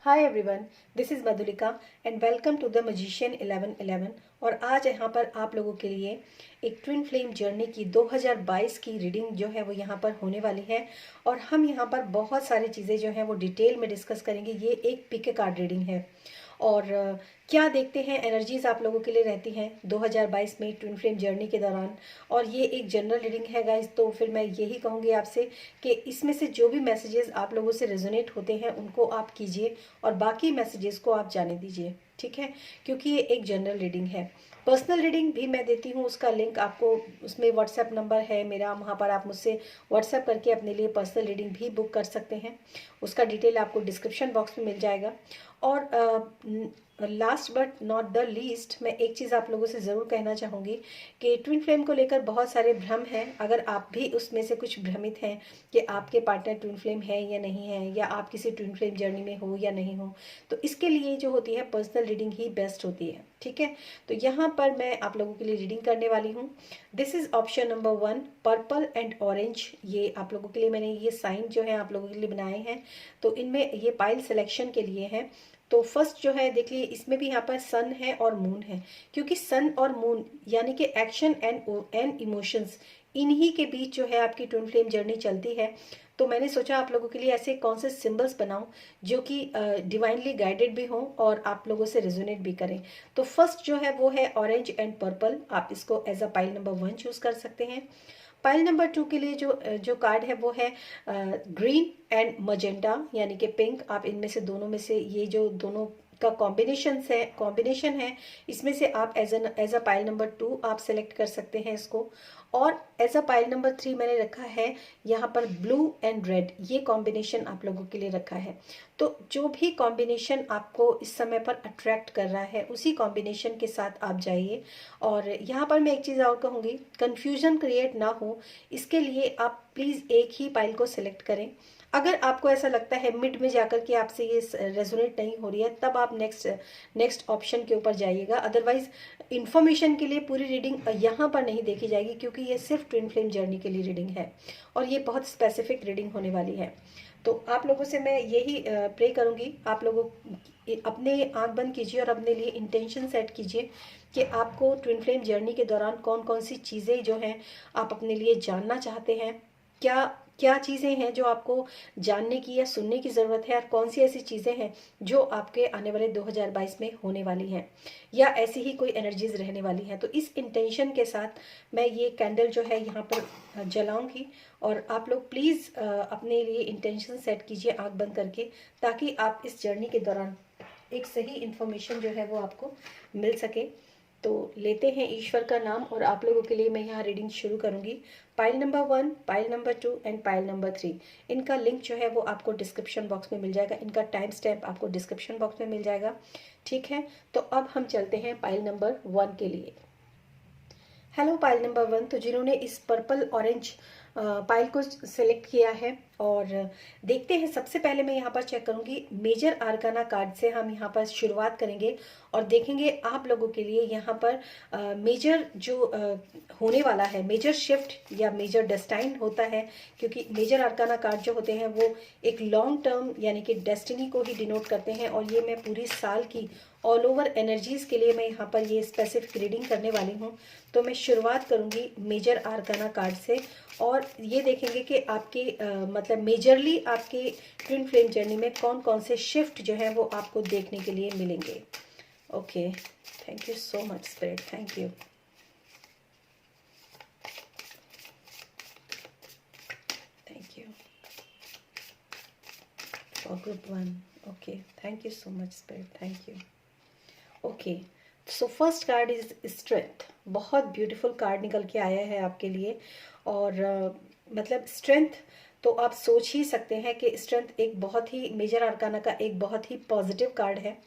Hi everyone, this is Madhulika and welcome to the magician 1111। और आज यहाँ पर आप लोगों के लिए एक ट्विन फ्लेम जर्नी की 2022 की रीडिंग जो है वो यहाँ पर होने वाली है। और हम यहाँ पर बहुत सारी चीज़ें जो हैं वो डिटेल में डिस्कस करेंगे। ये एक पिक कार्ड रीडिंग है और क्या देखते हैं एनर्जीज आप लोगों के लिए रहती हैं 2022 में ट्विन फ्लेम जर्नी के दौरान। और ये एक जनरल रीडिंग है गाइज, तो फिर मैं यही कहूँगी आपसे कि इसमें से जो भी मैसेजेस आप लोगों से रेजोनेट होते हैं उनको आप कीजिए और बाकी मैसेजेस को आप जाने दीजिए, ठीक है, क्योंकि ये एक जनरल रीडिंग है। पर्सनल रीडिंग भी मैं देती हूँ, उसका लिंक आपको उसमें व्हाट्सएप नंबर है मेरा, वहाँ पर आप मुझसे व्हाट्सएप करके अपने लिए पर्सनल रीडिंग भी बुक कर सकते हैं। उसका डिटेल आपको डिस्क्रिप्शन बॉक्स में मिल जाएगा। और last but not the least, मैं एक चीज़ आप लोगों से ज़रूर कहना चाहूँगी कि ट्विन फ्लेम को लेकर बहुत सारे भ्रम हैं। अगर आप भी उसमें से कुछ भ्रमित हैं कि आपके पार्टनर ट्विन फ्लेम है या नहीं है, या आप किसी ट्विन फ्लेम जर्नी में हो या नहीं हो, तो इसके लिए जो होती है पर्सनल रीडिंग ही बेस्ट होती है, ठीक है। तो यहाँ पर मैं आप लोगों के लिए रीडिंग करने वाली हूँ। This is option number 1, purple and orange. ये आप लोगों के लिए मैंने ये साइन जो है आप लोगों के लिए बनाए हैं, तो इनमें ये पाइल सिलेक्शन के लिए है। तो फर्स्ट जो है देख लिए, इसमें भी यहाँ पर सन है और मून है, क्योंकि सन और मून यानी कि एक्शन एंड इमोशंस, इन्हीं के बीच जो है आपकी ट्विन फ्लेम जर्नी चलती है। तो मैंने सोचा आप लोगों के लिए ऐसे कौन से सिंबल्स बनाऊं जो कि डिवाइनली गाइडेड भी हों और आप लोगों से रेजोनेट भी करें। तो फर्स्ट जो है वो है ऑरेंज एंड पर्पल। आप इसको as a pile number 1 choose कर सकते हैं। पाइल नंबर 2 के लिए जो जो कार्ड है वो है ग्रीन एंड मजेंटा, यानी कि पिंक। आप इनमें से दोनों में से ये जो दोनों का कॉम्बिनेशन है, इसमें से आप एज अ पाइल नंबर 2 आप सेलेक्ट कर सकते हैं इसको। और एज अ पाइल नंबर 3 मैंने रखा है यहाँ पर ब्लू एंड रेड, ये कॉम्बिनेशन आप लोगों के लिए रखा है। तो जो भी कॉम्बिनेशन आपको इस समय पर अट्रैक्ट कर रहा है उसी कॉम्बिनेशन के साथ आप जाइए। और यहाँ पर मैं एक चीज़ और कहूँगी, कन्फ्यूजन क्रिएट ना हो इसके लिए आप प्लीज़ एक ही पाइल को सिलेक्ट करें। अगर आपको ऐसा लगता है मिड में जाकर के आपसे ये रेजोनेट नहीं हो रही है, तब आप नेक्स्ट ऑप्शन के ऊपर जाइएगा। अदरवाइज इन्फॉर्मेशन के लिए पूरी रीडिंग यहाँ पर नहीं देखी जाएगी, क्योंकि ये सिर्फ ट्विन फ्लेम जर्नी के लिए रीडिंग है और ये बहुत स्पेसिफिक रीडिंग होने वाली है। तो आप लोगों से मैं यही प्रे करूँगी, आप लोगों अपने आंख बंद कीजिए और अपने लिए इंटेंशन सेट कीजिए कि आपको ट्विन फ्लेम जर्नी के दौरान कौन कौन सी चीज़ें जो हैं आप अपने लिए जानना चाहते हैं। क्या क्या चीज़ें हैं जो आपको जानने की या सुनने की ज़रूरत है, और कौन सी ऐसी चीज़ें हैं जो आपके आने वाले 2022 में होने वाली हैं, या ऐसी ही कोई एनर्जीज रहने वाली हैं। तो इस इंटेंशन के साथ मैं ये कैंडल जो है यहाँ पर जलाऊंगी। और आप लोग प्लीज़ अपने लिए इंटेंशन सेट कीजिए आंख बंद करके, ताकि आप इस जर्नी के दौरान एक सही इन्फॉर्मेशन जो है वो आपको मिल सके। तो लेते हैं ईश्वर का नाम और आप लोगों के लिए मैं यहाँ रीडिंग शुरू करूँगी। Pile number 1, pile number 2 and pile number 3, इनका लिंक जो है वो आपको डिस्क्रिप्शन बॉक्स में मिल जाएगा। इनका टाइम स्टैम्प आपको डिस्क्रिप्शन बॉक्स में मिल जाएगा, ठीक है। तो अब हम चलते हैं पाइल नंबर 1 के लिए। हेलो पाइल नंबर 1, तो जिन्होंने इस पर्पल ऑरेंज पाइल को सिलेक्ट किया है, और देखते हैं। सबसे पहले मैं यहाँ पर चेक करूँगी मेजर आर्काना कार्ड से, हम यहाँ पर शुरुआत करेंगे और देखेंगे आप लोगों के लिए यहाँ पर मेजर जो होने वाला है, मेजर शिफ्ट या मेजर डेस्टाइन होता है। क्योंकि मेजर आर्काना कार्ड जो होते हैं वो एक लॉन्ग टर्म यानी कि डेस्टिनी को ही डिनोट करते हैं। और ये मैं पूरी साल की ऑल ओवर एनर्जीज के लिए मैं यहाँ पर ये स्पेसिफिक रीडिंग करने वाली हूँ। तो मैं शुरुआत करूँगी मेजर आर्काना कार्ड से, और ये देखेंगे कि आपके मतलब मेजरली आपके ट्विन फ्लेम जर्नी में कौन कौन से शिफ्ट जो है वो आपको देखने के लिए मिलेंगे। Okay, thank you so much spirit, thank you. Thank you for group 1। Okay, thank you so much spirit, thank you. Okay, so first card is strength. बहुत ब्यूटीफुल कार्ड निकल के आया है आपके लिए। और मतलब स्ट्रेंथ, तो आप सोच ही सकते हैं कि स्ट्रेंथ एक बहुत ही मेजर आर्काना का एक बहुत ही पॉजिटिव कार्ड है।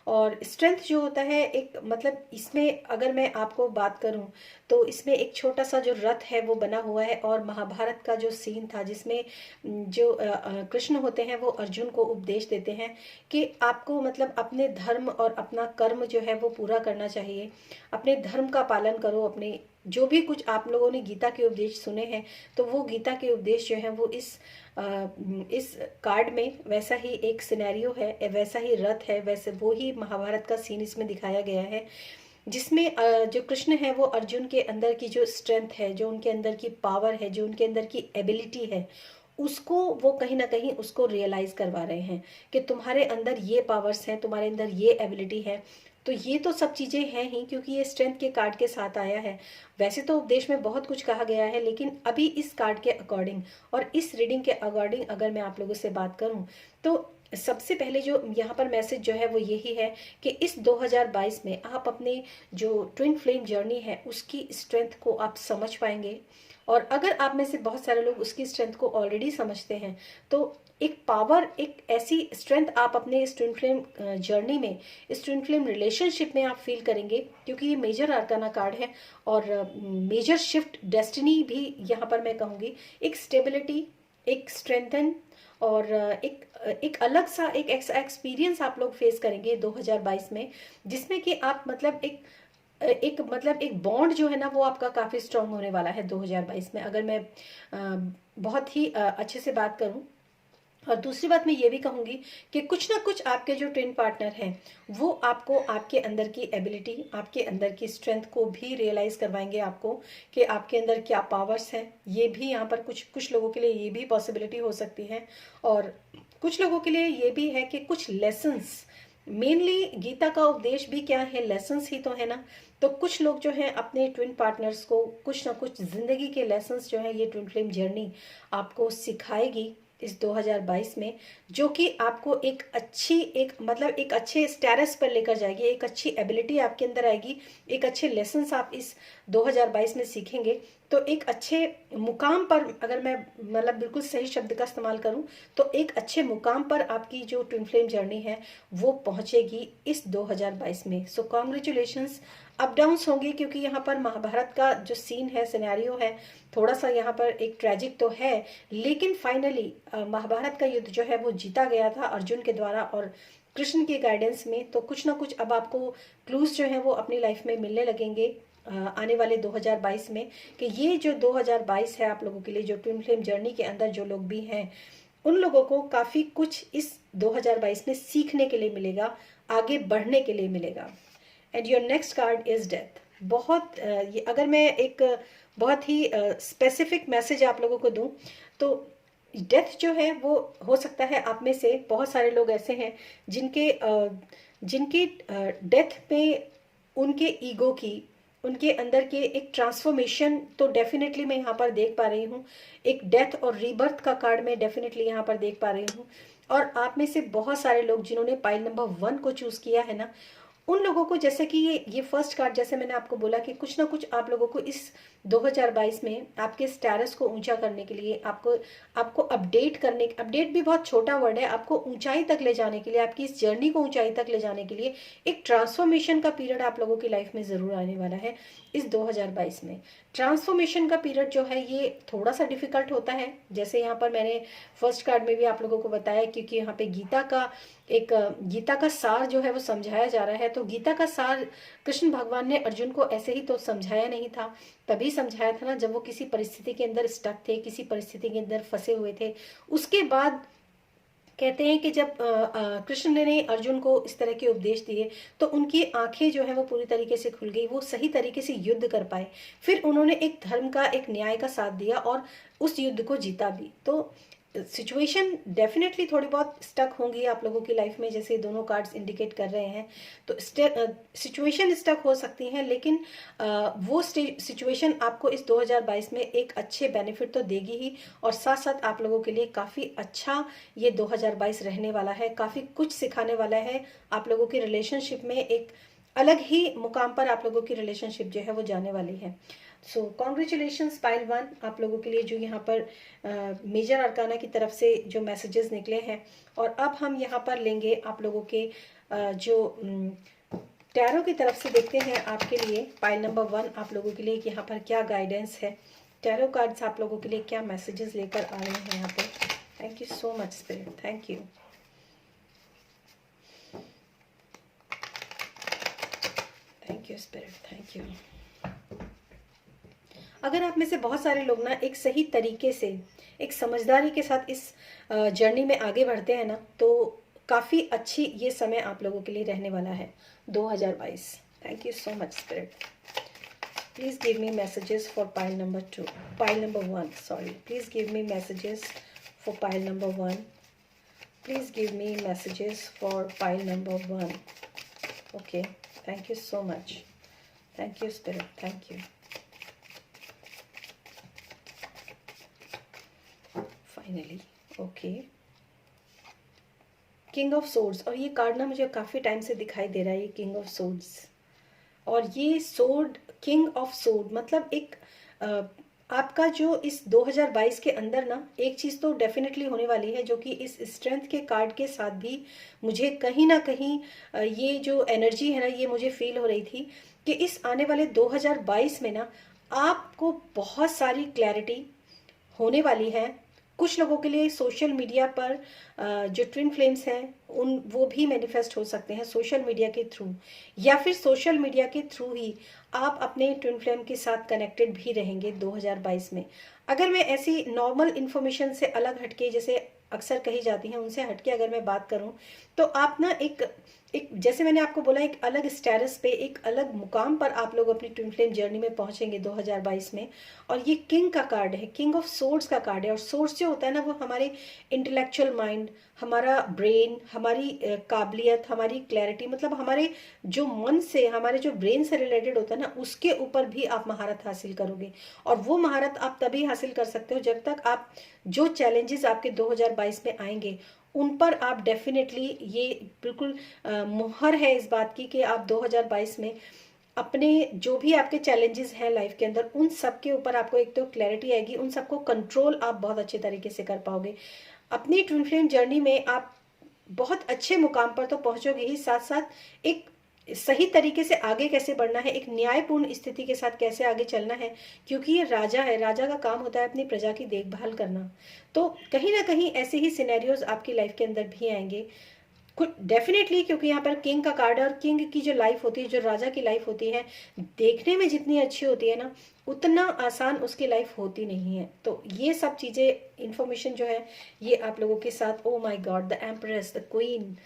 और स्ट्रेंथ जो होता है एक मतलब इसमें अगर मैं आपको बात करूं तो इसमें एक छोटा सा जो रथ है वो बना हुआ है, और महाभारत का जो सीन था जिसमें जो कृष्ण होते हैं वो अर्जुन को उपदेश देते हैं कि आपको मतलब अपने धर्म और अपना कर्म जो है वो पूरा करना चाहिए। अपने धर्म का पालन करो, अपने जो भी कुछ आप लोगों ने गीता के उपदेश सुने हैं, तो वो गीता के उपदेश जो है वो इस कार्ड में वैसा ही एक सिनेरियो है, वैसा ही रथ है, वैसे वो ही महाभारत का सीन इसमें दिखाया गया है, जिसमें जो कृष्ण है वो अर्जुन के अंदर की जो स्ट्रेंथ है, जो उनके अंदर की पावर है, जो उनके अंदर की एबिलिटी है, उसको वो कहीं ना कहीं उसको रियलाइज करवा रहे हैं कि तुम्हारे अंदर ये पावर्स हैं, तुम्हारे अंदर ये एबिलिटी है। तो ये तो सब चीज़ें हैं ही, क्योंकि ये स्ट्रेंथ के कार्ड के साथ आया है। वैसे तो उपदेश में बहुत कुछ कहा गया है, लेकिन अभी इस कार्ड के अकॉर्डिंग और इस रीडिंग के अकॉर्डिंग अगर मैं आप लोगों से बात करूं, तो सबसे पहले जो यहाँ पर मैसेज जो है वो यही है कि इस 2022 में आप अपने जो ट्विन फ्लेम जर्नी है उसकी स्ट्रेंथ को आप समझ पाएंगे। और अगर आप में से बहुत सारे लोग उसकी स्ट्रेंथ को ऑलरेडी समझते हैं, तो एक पावर, एक ऐसी स्ट्रेंथ आप अपने इस ट्विन फ्लेम जर्नी में, इस ट्विन फ्लेम रिलेशनशिप में आप फील करेंगे, क्योंकि ये मेजर आर्काना कार्ड है और मेजर शिफ्ट डेस्टिनी भी यहाँ पर मैं कहूँगी, एक स्टेबिलिटी, एक स्ट्रेंथन और एक अलग सा एक एक्सपीरियंस आप लोग फेस करेंगे 2022 में, जिसमें कि आप मतलब एक बॉन्ड जो है ना वो आपका काफ़ी स्ट्रांग होने वाला है 2022 में, अगर मैं बहुत ही अच्छे से बात करूं। और दूसरी बात मैं ये भी कहूंगी कि कुछ ना कुछ आपके जो ट्विन पार्टनर हैं वो आपको आपके अंदर की एबिलिटी, आपके अंदर की स्ट्रेंथ को भी रियलाइज करवाएंगे आपको कि आपके अंदर क्या पावर्स हैं। ये भी यहाँ पर कुछ लोगों के लिए ये भी पॉसिबिलिटी हो सकती है, और कुछ लोगों के लिए ये भी है कि कुछ लेसन्स, मेनली गीता का उपदेश भी क्या है, लेसन्स ही तो है ना। तो कुछ लोग जो हैं अपने ट्विन पार्टनर्स को कुछ ना कुछ जिंदगी के लेसन्स जो है ये ट्विन फ्लेम जर्नी आपको सिखाएगी इस 2022 में, जो कि आपको एक अच्छी एक अच्छे स्टेटस पर लेकर जाएगी, एक अच्छी एबिलिटी आपके अंदर आएगी, एक अच्छे लेसन्स आप इस 2022 में सीखेंगे। तो एक अच्छे मुकाम पर, अगर मैं बिल्कुल सही शब्द का इस्तेमाल करूं, तो एक अच्छे मुकाम पर आपकी जो ट्विन फ्लेम जर्नी है वो पहुंचेगी इस 2022 में। सो कॉन्ग्रेचुलेशंस। अप डाउन्स होंगे, क्योंकि यहाँ पर महाभारत का जो सीन है, सिनेरियो है, थोड़ा सा यहाँ पर एक ट्रेजिक तो है, लेकिन फाइनली महाभारत का युद्ध जो है वो जीता गया था अर्जुन के द्वारा और कृष्ण के गाइडेंस में। तो कुछ ना कुछ अब आपको क्लूज जो है वो अपनी लाइफ में मिलने लगेंगे आने वाले 2022 में, कि ये जो 2022 है आप लोगों के लिए, जो ट्विन फ्लेम जर्नी के अंदर जो लोग भी हैं उन लोगों को काफ़ी कुछ इस 2022 में सीखने के लिए मिलेगा, आगे बढ़ने के लिए मिलेगा। And your next card is death. बहुत ये अगर मैं एक बहुत ही स्पेसिफिक मैसेज आप लोगों को दूं, तो डेथ जो है वो हो सकता है आप में से बहुत सारे लोग ऐसे हैं जिनके डेथ में उनके ईगो की, उनके अंदर के एक ट्रांसफॉर्मेशन तो डेफिनेटली मैं यहाँ पर देख पा रही हूँ। एक डेथ और रीबर्थ का कार्ड मैं डेफिनेटली यहाँ पर देख पा रही हूँ। और आप में से बहुत सारे लोग जिन्होंने पाइल नंबर 1 को चूज किया है ना, उन लोगों को, जैसे कि ये फर्स्ट कार्ड, जैसे मैंने आपको बोला कि कुछ ना कुछ आप लोगों को इस 2022 में आपके स्टेटस को ऊंचा करने के लिए, आपको अपडेट भी बहुत छोटा वर्ड है, आपको ऊंचाई तक ले जाने के लिए, आपकी इस जर्नी को ऊंचाई तक ले जाने के लिए एक ट्रांसफॉर्मेशन का पीरियड आप लोगों की लाइफ में जरूर आने वाला है इस 2022 में। ट्रांसफॉर्मेशन का पीरियड जो है ये थोड़ा सा डिफिकल्ट होता है, जैसे यहाँ पर मैंने फर्स्ट कार्ड में भी आप लोगों को बताया, क्योंकि यहाँ पे गीता का सार जो है वो समझाया जा रहा है। तो गीता का सार कृष्ण भगवान ने अर्जुन को ऐसे ही तो समझाया नहीं था, तभी समझाया था ना जब वो किसी परिस्थिति के अंदर स्टक थे, किसी परिस्थिति के अंदर फंसे हुए थे। उसके बाद कहते हैं कि जब कृष्ण ने अर्जुन को इस तरह के उपदेश दिए तो उनकी आंखें जो है वो पूरी तरीके से खुल गई, वो सही तरीके से युद्ध कर पाए, फिर उन्होंने एक धर्म का, एक न्याय का साथ दिया और उस युद्ध को जीता भी। तो सिचुएशन डेफिनेटली थोड़ी बहुत स्टक होंगी आप लोगों की लाइफ में, जैसे दोनों कार्ड्स इंडिकेट कर रहे हैं। तो सिचुएशन स्टक हो सकती हैं, लेकिन वो सिचुएशन आपको इस 2022 में एक अच्छे बेनिफिट तो देगी ही, और साथ साथ आप लोगों के लिए काफ़ी अच्छा ये 2022 रहने वाला है, काफ़ी कुछ सिखाने वाला है। आप लोगों की रिलेशनशिप में एक अलग ही मुकाम पर आप लोगों की रिलेशनशिप जो है वो जाने वाली है। सो कॉन्ग्रेचुलेशंस पाइल 1 आप लोगों के लिए, जो यहाँ पर मेजर अरकाना की तरफ से जो मैसेजेस निकले हैं। और अब हम यहाँ पर लेंगे आप लोगों के जो टैरो की तरफ से, देखते हैं आपके लिए पाइल नंबर 1 आप लोगों के लिए यहाँ पर क्या गाइडेंस है। टैरो कार्ड्स आप लोगों के लिए क्या मैसेजेस लेकर आ रहे हैं यहाँ पर। Thank you so much spirit, thank you. Thank you spirit, thank you. अगर आप में से बहुत सारे लोग ना एक सही तरीके से, एक समझदारी के साथ इस जर्नी में आगे बढ़ते हैं ना, तो काफ़ी अच्छी ये समय आप लोगों के लिए रहने वाला है 2022। Thank you so much spirit. Please give me messages for pile number 2, pile number 1 sorry. Please give me messages for pile number 1। Please give me messages for pile number 1। Okay, thank you so much. Thank you spirit, thank you. Finally okay, king of swords. और ये card ना मुझे काफ़ी time से दिखाई दे रहा है, ये किंग ऑफ सोर्ड्स। और ये सोर्ड, किंग ऑफ सोर्ड मतलब एक आपका जो इस 2022 के अंदर ना एक चीज़ तो डेफिनेटली होने वाली है, जो कि इस स्ट्रेंथ के कार्ड के साथ भी मुझे कहीं ना कहीं ये जो एनर्जी है ना, ये मुझे फील हो रही थी कि इस आने वाले 2022 में ना आपको बहुत सारी क्लैरिटी होने वाली है। कुछ लोगों के लिए सोशल मीडिया पर जो ट्विन फ्लेम्स हैं उन वो भी मैनिफेस्ट हो सकते हैं सोशल मीडिया के थ्रू, या फिर सोशल मीडिया के थ्रू ही आप अपने ट्विन फ्लेम के साथ कनेक्टेड भी रहेंगे 2022 में। अगर मैं ऐसी नॉर्मल इन्फॉर्मेशन से अलग हटके, जैसे अक्सर कही जाती हैं, उनसे हटके अगर मैं बात करूं, तो आप ना एक एक जैसे मैंने आपको बोला, एक अलग स्टेटस पे, एक अलग मुकाम पर आप लोग अपनी ट्विन फ्लेम जर्नी में पहुंचेंगे 2022 में। और ये किंग का कार्ड है, किंग ऑफ सोर्ड्स का कार्ड है। और सोर्स जो होता है ना, वो हमारे इंटेलेक्चुअल माइंड, हमारा ब्रेन, हमारी काबिलियत, हमारी क्लैरिटी, मतलब हमारे जो मन से, हमारे जो ब्रेन से रिलेटेड होता है ना, उसके ऊपर भी आप महारत हासिल करोगे। और वो महारत आप तभी हासिल कर सकते हो जब तक आप जो चैलेंजेस आपके 2022 में आएंगे उन पर आप डेफिनेटली, ये बिल्कुल मुहर है इस बात की कि आप 2022 में अपने जो भी आपके चैलेंजेस हैं लाइफ के अंदर, उन सब के ऊपर आपको एक तो क्लैरिटी आएगी, उन सबको कंट्रोल आप बहुत अच्छे तरीके से कर पाओगे। अपनी ट्विन फ्लेम जर्नी में आप बहुत अच्छे मुकाम पर तो पहुंचोगे ही, साथ साथ एक सही तरीके से आगे कैसे बढ़ना है, एक न्यायपूर्ण स्थिति के साथ कैसे आगे चलना है, क्योंकि ये राजा है, राजा का काम होता है अपनी प्रजा की देखभाल करना। तो कहीं ना कहीं ऐसे ही सिनेरियोज आपकी लाइफ के अंदर भी आएंगे कुछ डेफिनेटली, क्योंकि यहाँ पर किंग का कार्ड है। और किंग की जो लाइफ होती है, जो राजा की लाइफ होती है, देखने में जितनी अच्छी होती है ना, उतना आसान उसकी लाइफ होती नहीं है। तो ये सब चीज़ें, इंफॉर्मेशन जो है, ये आप लोगों के साथ, oh my God, the empress, the queen,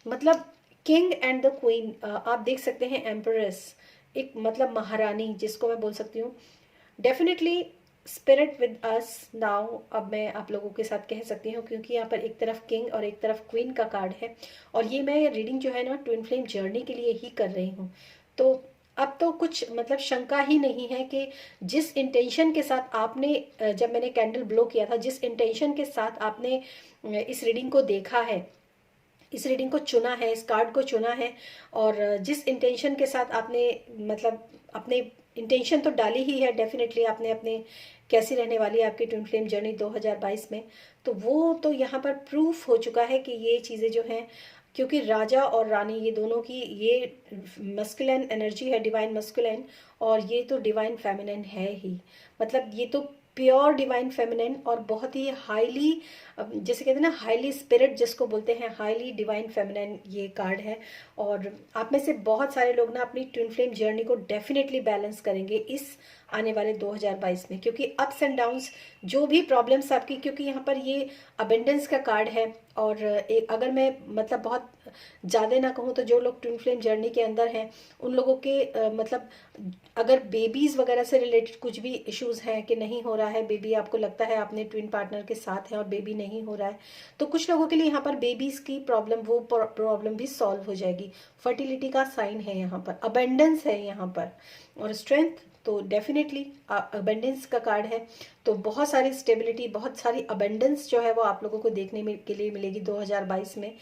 मतलब किंग एंड द क्वीन, आप देख सकते हैं एम्प्रेस, एक मतलब महारानी जिसको मैं बोल सकती हूँ। Definitely spirit with us now, अब मैं आप लोगों के साथ कह सकती हूँ, क्योंकि यहाँ पर एक तरफ किंग और एक तरफ क्वीन का कार्ड है। और ये मैं रीडिंग जो है ना ट्विन फ्लेम जर्नी के लिए ही कर रही हूँ। तो अब तो कुछ मतलब शंका ही नहीं है कि जिस इंटेंशन के साथ आपने, जब मैंने कैंडल ब्लो किया था, जिस इंटेंशन के साथ आपने इस रीडिंग को देखा है, इस रीडिंग को चुना है, इस कार्ड को चुना है, और जिस इंटेंशन के साथ आपने मतलब अपने इंटेंशन तो डाली ही है, डेफिनेटली आपने अपने कैसी रहने वाली है आपकी ट्विन फ्लेम जर्नी 2022 में, तो वो तो यहाँ पर प्रूफ हो चुका है कि ये चीज़ें जो हैं, क्योंकि राजा और रानी ये दोनों की ये मस्कुलिन एनर्जी है, डिवाइन मस्कुलिन, और ये तो डिवाइन फेमिनिन है ही। मतलब ये तो प्योर डिवाइन फेमिनिन और बहुत ही हाईली, जैसे कहते हैं ना हाईली स्पिरिट जिसको बोलते हैं, हाईली डिवाइन फेमिनिन ये कार्ड है। और आप में से बहुत सारे लोग ना अपनी ट्विन फ्लेम जर्नी को डेफिनेटली बैलेंस करेंगे इस आने वाले 2022 में, क्योंकि अप्स एंड डाउन्स, जो भी प्रॉब्लम्स आपकी, क्योंकि यहाँ पर ये अबेंडेंस का कार्ड है। और एक अगर मैं मतलब बहुत ज़्यादा ना कहूँ, तो जो लोग ट्विन फ्लेम जर्नी के अंदर हैं उन लोगों के मतलब अगर बेबीज़ वगैरह से रिलेटेड कुछ भी इश्यूज़ हैं कि नहीं हो रहा है बेबी, आपको लगता है आपने ट्विन पार्टनर के साथ है और बेबी नहीं हो रहा है, तो कुछ लोगों के लिए यहाँ पर बेबीज़ की प्रॉब्लम, वो प्रॉब्लम भी सॉल्व हो जाएगी। फर्टिलिटी का साइन है यहाँ पर, अबेंडेंस है यहाँ पर, और स्ट्रेंथ तो डेफिनेटली अबेंडेंस का कार्ड है। तो बहुत सारी स्टेबिलिटी, बहुत सारी अबेंडेंस जो है वो आप लोगों को देखने में के लिए मिलेगी 2022 में।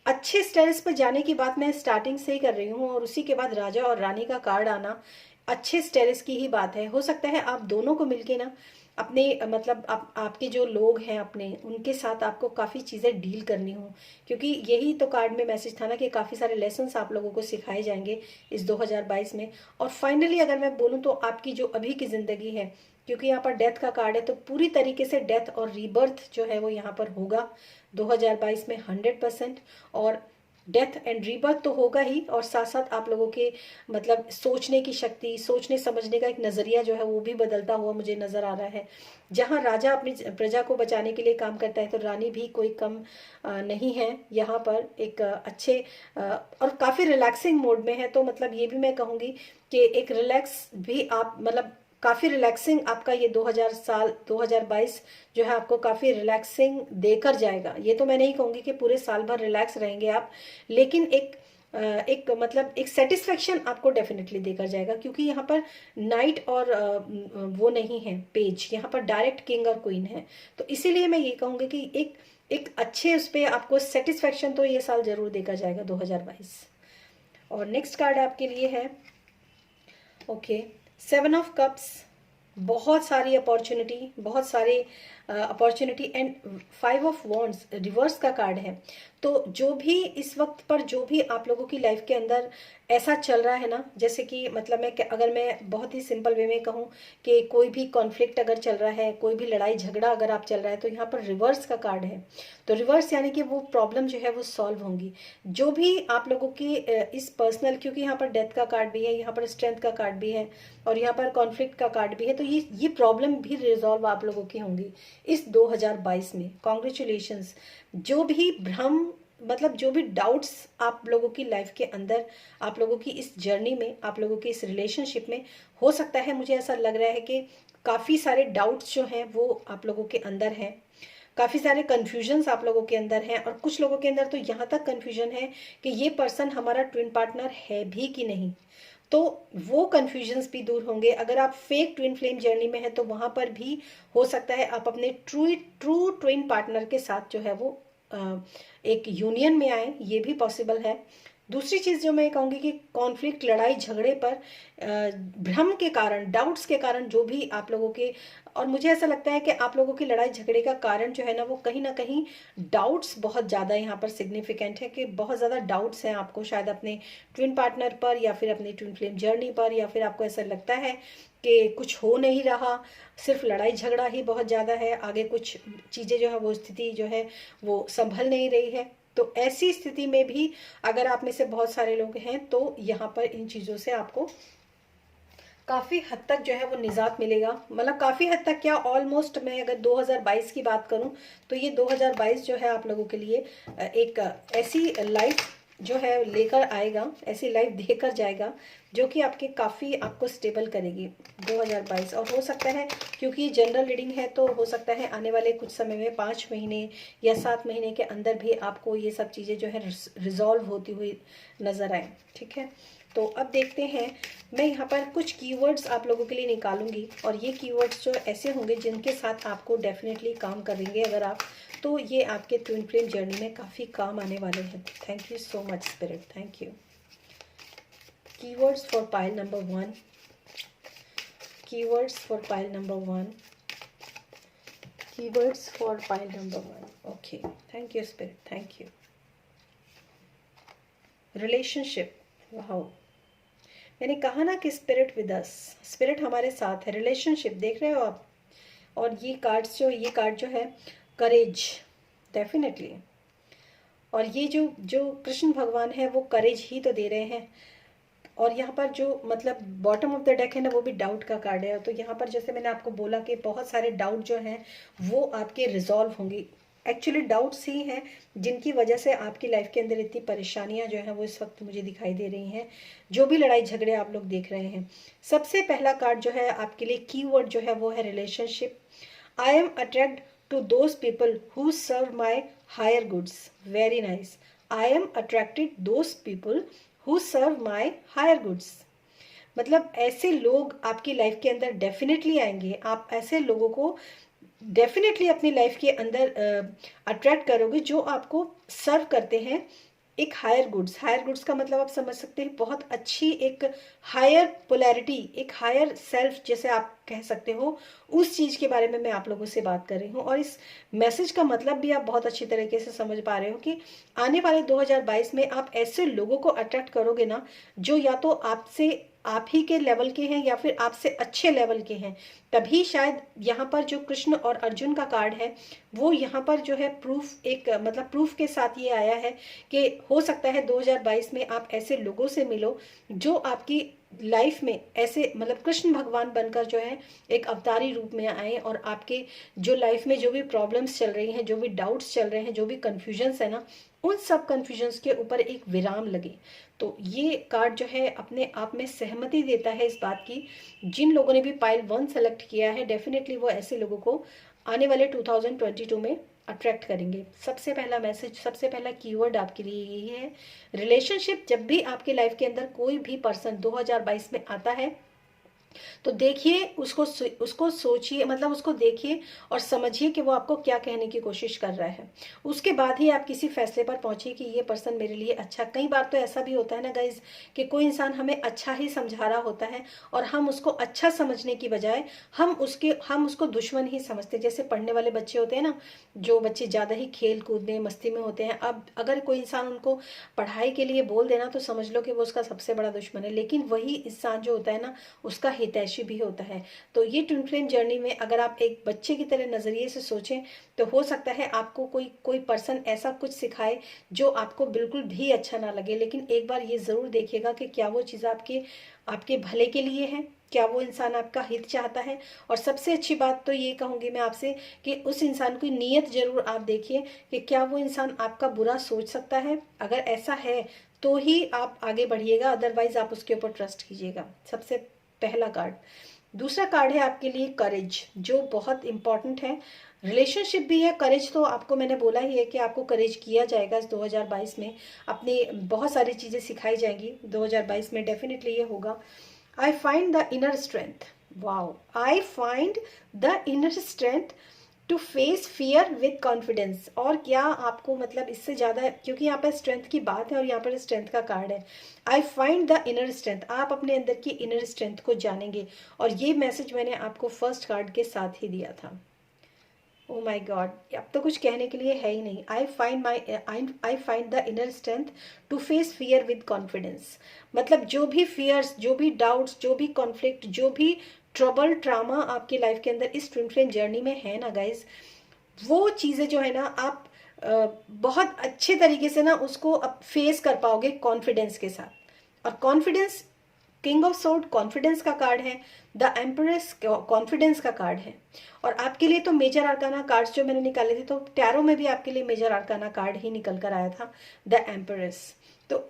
अच्छे स्टेटस पर जाने की बात मैं स्टार्टिंग से ही कर रही हूँ, और उसी के बाद राजा और रानी का कार्ड आना अच्छे स्टेटस की ही बात है। हो सकता है आप दोनों को मिलके ना अपने मतलब आपके जो लोग हैं अपने, उनके साथ आपको काफ़ी चीज़ें डील करनी हो, क्योंकि यही तो कार्ड में मैसेज था ना कि काफ़ी सारे लेसन्स आप लोगों को सिखाए जाएंगे इस 2022 में। और फाइनली अगर मैं बोलूँ तो आपकी जो अभी की ज़िंदगी है, क्योंकि यहाँ पर डेथ का कार्ड है, तो पूरी तरीके से डेथ और रीबर्थ जो है वो यहाँ पर होगा 2022 में 100%। और डेथ एंड रीबर्थ तो होगा ही, और साथ साथ आप लोगों के मतलब सोचने की शक्ति, सोचने समझने का एक नज़रिया जो है वो भी बदलता हुआ मुझे नज़र आ रहा है। जहाँ राजा अपनी प्रजा को बचाने के लिए काम करता है, तो रानी भी कोई कम नहीं है यहाँ पर। एक अच्छे और काफ़ी रिलैक्सिंग मोड में है। तो मतलब ये भी मैं कहूँगी कि एक रिलैक्स भी आप मतलब काफ़ी रिलैक्सिंग आपका ये 2022 जो है आपको काफ़ी रिलैक्सिंग देकर जाएगा। ये तो मैं नहीं कहूँगी कि पूरे साल भर रिलैक्स रहेंगे आप, लेकिन एक मतलब एक सेटिस्फेक्शन आपको डेफिनेटली देकर जाएगा, क्योंकि यहाँ पर नाइट और वो नहीं है पेज, यहाँ पर डायरेक्ट किंग और क्वीन है। तो इसीलिए मैं ये कहूँगी कि एक अच्छे उस पर आपको सेटिस्फेक्शन तो ये साल जरूर देकर जाएगा 2022। और नेक्स्ट कार्ड आपके लिए है ओके 7 ऑफ कप्स। बहुत सारी अपॉर्चुनिटी, बहुत सारे opportunity and 5 of wands reverse का कार्ड है। तो जो भी इस वक्त पर जो भी आप लोगों की लाइफ के अंदर ऐसा चल रहा है ना, जैसे कि मतलब अगर मैं बहुत ही सिंपल वे में कहूँ कि कोई भी कॉन्फ्लिक्ट अगर चल रहा है, कोई भी लड़ाई झगड़ा अगर आप चल रहा है, तो यहाँ पर रिवर्स का कार्ड है। तो रिवर्स यानी कि वो प्रॉब्लम जो है वो सॉल्व होंगी। जो भी आप लोगों की इस पर्सनल, क्योंकि यहाँ पर डेथ का कार्ड भी है, यहाँ पर स्ट्रेंथ का कार्ड भी है, और यहाँ पर कॉन्फ्लिक्ट का कार्ड भी है, तो ये प्रॉब्लम भी रिजॉल्व आप लोगों की होंगी इस 2022 में। कॉन्ग्रेचुलेशंस। जो भी भ्रम मतलब जो भी डाउट्स आप लोगों की लाइफ के अंदर, आप लोगों की इस जर्नी में, आप लोगों की इस रिलेशनशिप में हो सकता है, मुझे ऐसा लग रहा है कि काफ़ी सारे डाउट्स जो हैं वो आप लोगों के अंदर हैं, काफ़ी सारे कन्फ्यूजन्स आप लोगों के अंदर हैं, और कुछ लोगों के अंदर तो यहाँ तक कन्फ्यूजन है कि ये पर्सन हमारा ट्विन पार्टनर है भी कि नहीं। तो वो कन्फ्यूजन्स भी दूर होंगे। अगर आप फेक ट्विन फ्लेम जर्नी में हैं तो वहाँ पर भी हो सकता है आप अपने ट्रू ट्विन पार्टनर के साथ जो है वो एक यूनियन में आए, ये भी पॉसिबल है। दूसरी चीज़ जो मैं कहूँगी कि कॉन्फ्लिक्ट, लड़ाई झगड़े पर भ्रम के कारण, डाउट्स के कारण जो भी आप लोगों के, और मुझे ऐसा लगता है कि आप लोगों की लड़ाई झगड़े का कारण जो है ना वो कहीं ना कहीं डाउट्स बहुत ज़्यादा यहाँ पर सिग्निफिकेंट है, कि बहुत ज़्यादा डाउट्स हैं आपको शायद अपने ट्विन पार्टनर पर, या फिर अपनी ट्विन फ्लेम जर्नी पर, या फिर आपको ऐसा लगता है कि कुछ हो नहीं रहा, सिर्फ लड़ाई झगड़ा ही बहुत ज़्यादा है, आगे कुछ चीज़ें जो है वो स्थिति जो है वो संभल नहीं रही है। तो ऐसी स्थिति में भी अगर आप में से बहुत सारे लोग हैं तो यहाँ पर इन चीज़ों से आपको काफ़ी हद तक जो है वो निजात मिलेगा। मतलब काफ़ी हद तक क्या, ऑलमोस्ट मैं अगर 2022 की बात करूं तो ये 2022 जो है आप लोगों के लिए एक ऐसी लाइफ जो है लेकर आएगा, ऐसी लाइफ देकर जाएगा जो कि आपके काफ़ी आपको स्टेबल करेगी 2022। और हो सकता है, क्योंकि जनरल रीडिंग है, तो हो सकता है आने वाले कुछ समय में 5 महीने या 7 महीने के अंदर भी आपको ये सब चीज़ें जो है रिजॉल्व होती हुई नज़र आए। ठीक है, तो अब देखते हैं, मैं यहाँ पर कुछ कीवर्ड्स आप लोगों के लिए निकालूंगी, और ये कीवर्ड्स जो ऐसे होंगे जिनके साथ आपको डेफिनेटली काम करेंगे अगर आप, तो ये आपके ट्विन फ्लेम जर्नी में काफ़ी काम आने वाले हैं। Thank you so much spirit, thank you. Keywords for pile number 1, keywords for pile number 1, keywords for pile number 1। Okay, thank you spirit, thank you. Relationship, wow, मैंने कहा ना कि स्पिरिट विद अस, स्पिरिट हमारे साथ है। Relationship देख रहे हो आप, और ये कार्ड जो है करेज, डेफिनेटली। और ये जो कृष्ण भगवान है वो करेज ही तो दे रहे हैं। और यहाँ पर जो मतलब बॉटम ऑफ द डेक है ना वो भी डाउट का कार्ड है। तो यहाँ पर जैसे मैंने आपको बोला कि बहुत सारे डाउट जो हैं वो आपके रिजॉल्व होंगे। एक्चुअली डाउट्स ही हैं जिनकी वजह से आपकी लाइफ के अंदर इतनी परेशानियां जो हैं वो इस वक्त मुझे दिखाई दे रही हैं। जो भी लड़ाई झगड़े आप लोग देख रहे हैं, सबसे पहला कार्ड जो है आपके लिए कीवर्ड जो है वो है relationship. I am attract to those people who serve my higher goods. Very nice. I am attracted those people who serve my higher goods. मतलब ऐसे लोग आपकी लाइफ के अंदर डेफिनेटली आएंगे। आप ऐसे लोगों को डेफिनेटली अपनी लाइफ के अंदर अट्रैक्ट करोगे जो आपको सर्व करते हैं एक हायर गुड्स। हायर गुड्स का मतलब आप समझ सकते हैं बहुत अच्छी एक हायर पोलैरिटी, एक हायर सेल्फ, जैसे आप कह सकते हो, उस चीज़ के बारे में मैं आप लोगों से बात कर रही हूँ। और इस मैसेज का मतलब भी आप बहुत अच्छी तरीके से समझ पा रहे हो कि आने वाले 2022 में आप ऐसे लोगों को अट्रैक्ट करोगे ना, जो या तो आपसे आप ही के लेवल के हैं या फिर आपसे अच्छे लेवल के हैं। तभी शायद यहाँ पर जो कृष्ण और अर्जुन का कार्ड है वो यहाँ पर जो है प्रूफ, एक मतलब प्रूफ के साथ ये आया है कि हो सकता है 2022 में आप ऐसे लोगों से मिलो जो आपकी लाइफ में ऐसे मतलब कृष्ण भगवान बनकर जो है एक अवतारी रूप में आए, और आपके जो लाइफ में जो भी प्रॉब्लम्स चल रही हैं, जो भी डाउट्स चल रहे हैं, जो भी कन्फ्यूजन्स है ना, उन सब कन्फ्यूजन्स के ऊपर एक विराम लगे। तो ये कार्ड जो है अपने आप में सहमति देता है इस बात की। जिन लोगों ने भी पाइल 1 सेलेक्ट किया है, डेफिनेटली वो ऐसे लोगों को आने वाले 2022 में अट्रैक्ट करेंगे। सबसे पहला मैसेज, सबसे पहला कीवर्ड आपके लिए यही है, रिलेशनशिप। जब भी आपके लाइफ के अंदर कोई भी पर्सन 2022 में आता है तो देखिए उसको सोचिए, मतलब उसको देखिए और समझिए कि वो आपको क्या कहने की कोशिश कर रहा है। उसके बाद ही आप किसी फैसले पर पहुंचिए कि ये पर्सन मेरे लिए अच्छा। कई बार तो ऐसा भी होता है ना गाइज कि कोई इंसान हमें अच्छा ही समझा रहा होता है और हम उसको अच्छा समझने की बजाय हम उसको दुश्मन ही समझते। जैसे पढ़ने वाले बच्चे होते हैं ना, जो बच्चे ज़्यादा ही खेल कूद में मस्ती में होते हैं, अब अगर कोई इंसान उनको पढ़ाई के लिए बोल देना तो समझ लो कि वो उसका सबसे बड़ा दुश्मन है। लेकिन वही इंसान जो होता है ना, उसका हितैषी भी होता है। तो ये ट्विन फ्लेम जर्नी में अगर आप एक बच्चे की तरह नजरिए से सोचें तो हो सकता है आपको कोई पर्सन ऐसा कुछ सिखाए जो आपको बिल्कुल भी अच्छा ना लगे, लेकिन एक बार ये जरूर देखिएगा कि क्या वो चीज़ आपके भले के लिए है, क्या वो इंसान आपका हित चाहता है। और सबसे अच्छी बात तो ये कहूंगी मैं आपसे कि उस इंसान की नीयत जरूर आप देखिए कि क्या वो इंसान आपका बुरा सोच सकता है। अगर ऐसा है तो ही आप आगे बढ़िएगा, अदरवाइज आप उसके ऊपर ट्रस्ट कीजिएगा। सबसे पहला कार्ड। दूसरा कार्ड है आपके लिए करेज, जो बहुत इंपॉर्टेंट है। रिलेशनशिप भी है, करेज तो आपको मैंने बोला ही है कि आपको करेज किया जाएगा इस 2022 में। अपनी बहुत सारी चीज़ें सिखाई जाएंगी 2022 में, डेफिनेटली ये होगा। I find the inner strength, wow, I find the inner strength to face fear with confidence. और क्या आपको मतलब इससे ज़्यादा, क्योंकि यहाँ पर स्ट्रेंथ की बात है और यहाँ पर स्ट्रेंथ का कार्ड है। आई फाइंड द इनर स्ट्रेंथ, आप अपने अंदर की इनर स्ट्रेंथ को जानेंगे। और ये मैसेज मैंने आपको फर्स्ट कार्ड के साथ ही दिया था। ओ माई गॉड, अब तो कुछ कहने के लिए है ही नहीं। I find the inner strength to face fear with confidence. मतलब जो भी फियर्स, जो भी डाउट्स, जो भी कॉन्फ्लिक्ट, जो भी ट्रबल, ट्रामा आपकी लाइफ के अंदर इस ट्विन फ्लेम जर्नी में है ना गाइज, वो चीज़ें जो है ना आप बहुत अच्छे तरीके से ना उसको अब फेस कर पाओगे कॉन्फिडेंस के साथ। और confidence, king of sword confidence का कार्ड है, द एम्परेस कॉन्फिडेंस का कार्ड है। और आपके लिए तो मेजर आर्काना कार्ड्स जो मैंने निकाले थे, तो टैरो में भी आपके लिए मेजर आर्काना कार्ड ही निकल कर आया था, द एम्परेस। तो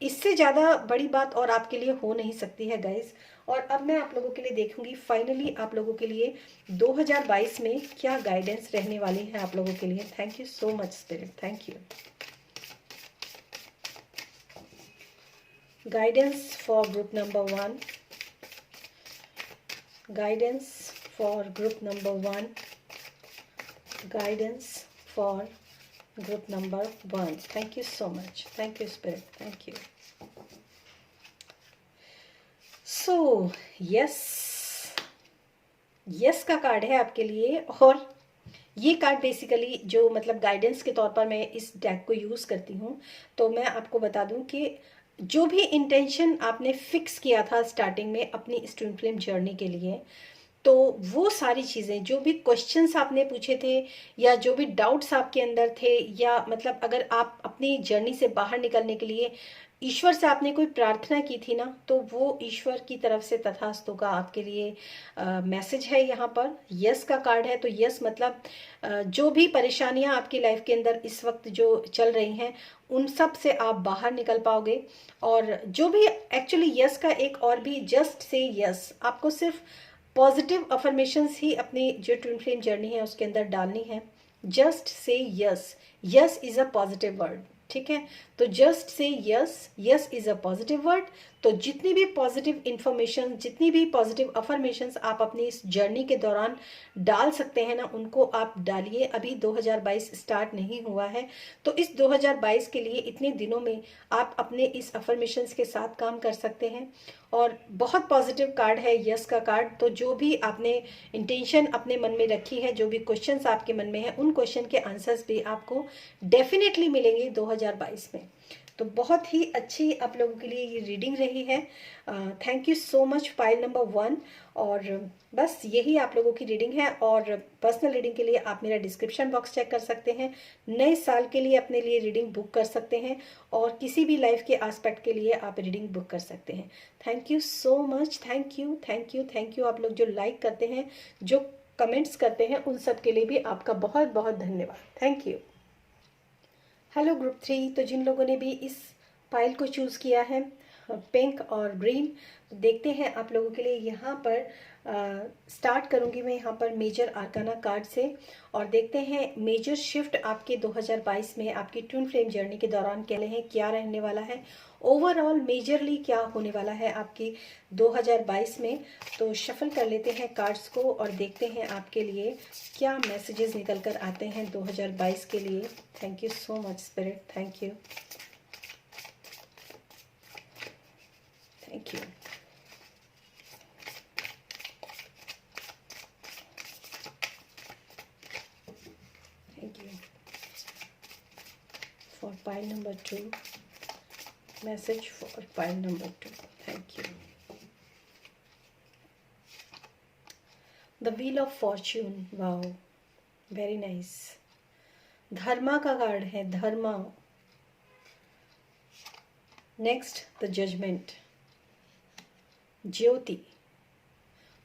इससे ज़्यादा बड़ी बात और आपके लिए हो नहीं सकती है गाइज। और अब मैं आप लोगों के लिए देखूंगी फाइनली आप लोगों के लिए 2022 में क्या गाइडेंस रहने वाली है आप लोगों के लिए। Thank you so much spirit, thank you. Guidance for group number 1. Guidance for group number 1. Guidance for group number 1. Thank you so much. Thank you Spirit. Thank you. So yes, yes का card है आपके लिए। और ये card basically जो मतलब guidance के तौर पर मैं इस डेक को यूज़ करती हूँ। तो मैं आपको बता दूँ कि जो भी इंटेंशन आपने फिक्स किया था स्टार्टिंग में अपनी इस ट्विन फ्लेम जर्नी के लिए, तो वो सारी चीज़ें, जो भी क्वेश्चंस आपने पूछे थे या जो भी डाउट्स आपके अंदर थे, या मतलब अगर आप अपनी जर्नी से बाहर निकलने के लिए ईश्वर से आपने कोई प्रार्थना की थी ना, तो वो ईश्वर की तरफ से तथास्तु का आपके लिए मैसेज है। यहाँ पर यस का कार्ड है। तो यस मतलब जो भी परेशानियां आपकी लाइफ के अंदर इस वक्त जो चल रही हैं, उन सब से आप बाहर निकल पाओगे। और जो भी एक्चुअली यस का एक और भी, जस्ट से यस, आपको सिर्फ पॉजिटिव अफर्मेशंस ही अपनी जो ट्विन फ्लेम जर्नी है उसके अंदर डालनी है। Just say yes, yes is a positive word. ठीक है। तो just say yes, yes is a positive word. तो जितनी भी पॉजिटिव इंफॉर्मेशन, जितनी भी पॉजिटिव अफर्मेशंस आप अपनी इस जर्नी के दौरान डाल सकते हैं ना, उनको आप डालिए। अभी 2022 स्टार्ट नहीं हुआ है, तो इस 2022 के लिए इतने दिनों में आप अपने इस अफर्मेशंस के साथ काम कर सकते हैं। और बहुत पॉजिटिव कार्ड है यस का कार्ड। तो जो भी आपने इंटेंशन अपने मन में रखी है, जो भी क्वेश्चंस आपके मन में है, उन क्वेश्चन के आंसर्स भी आपको डेफिनेटली मिलेंगे 2022 में। तो बहुत ही अच्छी आप लोगों के लिए ये रीडिंग रही है। Thank you so much pile number 1। और बस यही आप लोगों की रीडिंग है। और पर्सनल रीडिंग के लिए आप मेरा डिस्क्रिप्शन बॉक्स चेक कर सकते हैं। नए साल के लिए अपने लिए रीडिंग बुक कर सकते हैं, और किसी भी लाइफ के एस्पेक्ट के लिए आप रीडिंग बुक कर सकते हैं। Thank you so much. Thank you, thank you, thank you. आप लोग जो लाइक करते हैं, जो कमेंट्स करते हैं, उन सब के लिए भी आपका बहुत बहुत धन्यवाद। Thank you. Hello group 3। तो जिन लोगों ने भी इस पाइल को चूज़ किया है, पिंक और ग्रीन, देखते हैं आप लोगों के लिए। यहाँ पर स्टार्ट करूँगी मैं यहाँ पर मेजर आर्काना कार्ड से, और देखते हैं मेजर शिफ्ट आपके 2022 में आपकी ट्विन फ्लेम जर्नी के दौरान क्या रहने वाला है। ओवरऑल मेजरली क्या होने वाला है आपकी 2022 में। तो शफल कर लेते हैं कार्ड्स को और देखते हैं आपके लिए क्या मैसेजेस निकल कर आते हैं 2022 के लिए। Thank you so much spirit, thank you, thank you. Thank you for pile number 2, message for pile number 2। Thank you. The wheel of fortune, wow, very nice. Dharma का कार्ड है, Dharma. Next the judgement, Jyoti.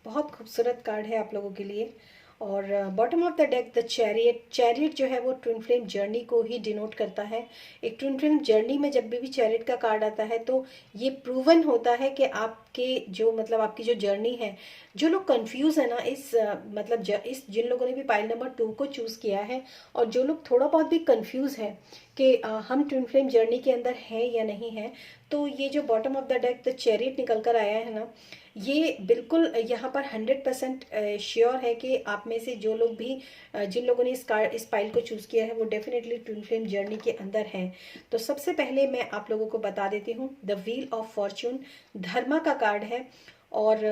बहुत खूबसूरत card है आप लोगों के लिए। और bottom of the deck the chariot. Chariot जो है वो ट्विन फ्लेम जर्नी को ही डिनोट करता है। एक ट्विन फ्लेम जर्नी में जब भी चैरियट का कार्ड आता है तो ये प्रूवन होता है कि आपके जो मतलब आपकी जो जर्नी है, जो लोग कंफ्यूज है ना इस इस जिन लोगों ने भी पाइल नंबर 2 को चूज किया है, और जो लोग थोड़ा बहुत भी कंफ्यूज है कि हम ट्विन फ्लेम जर्नी के अंदर हैं या नहीं है, तो ये जो bottom of the deck the chariot निकल कर आया है ना, ये बिल्कुल यहाँ पर 100% श्योर है कि आप में से जो लोग भी जिन लोगों ने इस पाइल को चूज किया है वो डेफिनेटली ट्विन फ्लेम जर्नी के अंदर हैं। तो सबसे पहले मैं आप लोगों को बता देती हूँ, द व्हील ऑफ फॉर्च्यून धर्मा का कार्ड है। और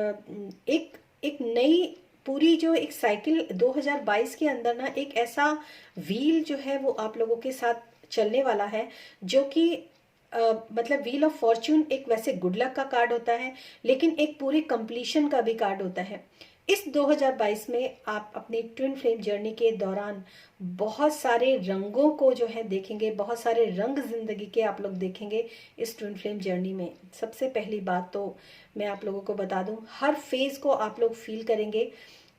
एक नई पूरी जो एक साइकिल 2022 के अंदर ना, एक ऐसा व्हील जो है वो आप लोगों के साथ चलने वाला है, जो कि व्हील ऑफ फॉर्च्यून एक वैसे गुड लक का कार्ड होता है, लेकिन एक पूरी कंप्लीशन का भी कार्ड होता है। इस 2022 में आप अपनी ट्विन फ्लेम जर्नी के दौरान बहुत सारे रंगों को जो है देखेंगे, बहुत सारे रंग जिंदगी के आप लोग देखेंगे इस ट्विन फ्लेम जर्नी में। सबसे पहली बात तो मैं आप लोगों को बता दूं, हर फेज को आप लोग फील करेंगे।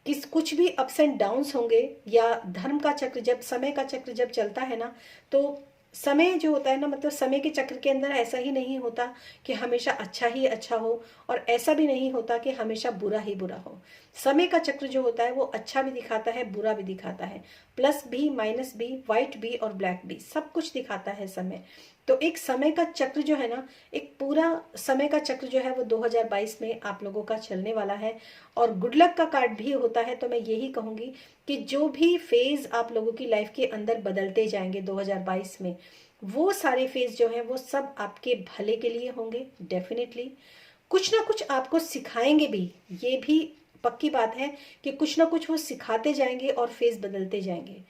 कुछ भी अप्स एंड डाउन्स होंगे, या धर्म का चक्र जब समय का चक्र जब चलता है ना, तो समय जो होता है ना, समय के चक्र के अंदर ऐसा ही नहीं होता कि हमेशा अच्छा ही अच्छा हो, और ऐसा भी नहीं होता कि हमेशा बुरा ही बुरा हो। समय का चक्र जो होता है वो अच्छा भी दिखाता है, बुरा भी दिखाता है, प्लस भी माइनस भी, व्हाइट भी और ब्लैक भी, सब कुछ दिखाता है समय। तो एक समय का चक्र जो है ना, एक पूरा समय का चक्र जो है वो 2022 में आप लोगों का चलने वाला है। और गुड लक का कार्ड भी होता है। तो मैं यही कहूंगी कि जो भी फेज आप लोगों की लाइफ के अंदर बदलते जाएंगे 2022 में, वो सारे फेज जो है वो सब आपके भले के लिए होंगे। डेफिनेटली कुछ ना कुछ आपको सिखाएंगे भी, ये भी पक्की बात है कि कुछ ना कुछ वो सिखाते जाएंगे और फेज बदलते जाएंगे।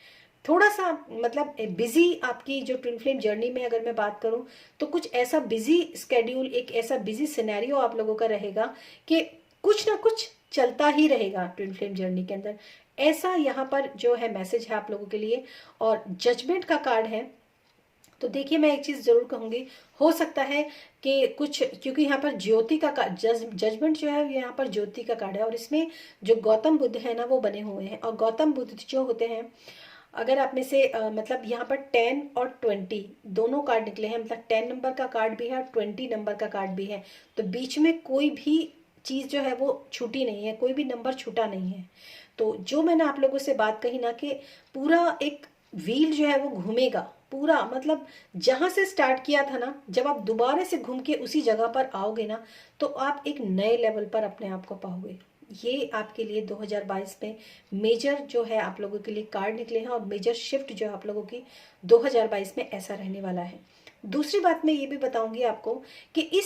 थोड़ा सा बिजी आपकी जो ट्विन फ्लेम जर्नी में अगर मैं बात करूं, तो कुछ ऐसा बिजी स्केड्यूल, एक ऐसा बिजी सिनेरियो आप लोगों का रहेगा कि कुछ ना कुछ चलता ही रहेगा ट्विन फ्लेम जर्नी के अंदर। ऐसा यहाँ पर जो है मैसेज है आप लोगों के लिए। और जजमेंट का कार्ड है। तो देखिए, मैं एक चीज जरूर कहूंगी, हो सकता है कि कुछ, क्योंकि यहाँ पर ज्योति का जजमेंट जो है यहाँ पर ज्योति का कार्ड है, और इसमें जो गौतम बुद्ध है ना वो बने हुए हैं। और गौतम बुद्ध जो होते हैं, अगर आप में से यहाँ पर 10 और 20 दोनों कार्ड निकले हैं, 10 नंबर का कार्ड भी है और 20 नंबर का कार्ड भी है। तो बीच में कोई भी चीज जो है वो छूटी नहीं है, कोई भी नंबर छूटा नहीं है। तो जो मैंने आप लोगों से बात कही ना कि पूरा एक व्हील जो है वो घूमेगा, पूरा मतलब जहां से स्टार्ट किया था ना, जब आप दोबारा से घूम के उसी जगह पर आओगे ना, तो आप एक नए लेवल पर अपने आप को पाओगे। ये आपके लिए 2022 में मेजर जो है आप लोगों के लिए कार्ड निकले हैं, और मेजर शिफ्ट जो है आप लोगों की 2022 में ऐसा रहने वाला है। दूसरी बात मैं ये भी बताऊंगी आपको कि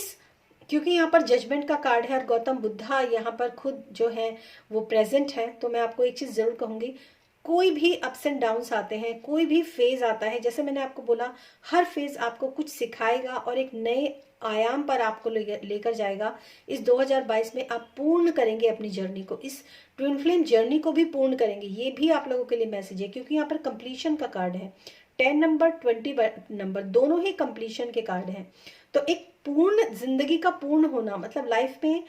क्योंकि यहाँ पर जजमेंट का कार्ड है और गौतम बुद्धा यहाँ पर खुद जो है वो प्रेजेंट है, तो मैं आपको एक चीज जरूर कहूंगी, कोई भी अप्स एंड डाउन्स आते हैं, कोई भी फेज आता है, जैसे मैंने आपको बोला, हर फेज आपको कुछ सिखाएगा और एक नए आयाम पर आपको लेकर जाएगा। इस 2022 में आप पूर्ण करेंगे अपनी जर्नी को, इस ट्विन फ्लेम जर्नी को भी पूर्ण करेंगे। ये भी आप लोगों के लिए मैसेज है, क्योंकि यहाँ पर कंप्लीशन का कार्ड है। 10 नंबर 20 नंबर दोनों ही कंप्लीशन के कार्ड हैं। तो एक पूर्ण जिंदगी का पूर्ण होना मतलब लाइफ में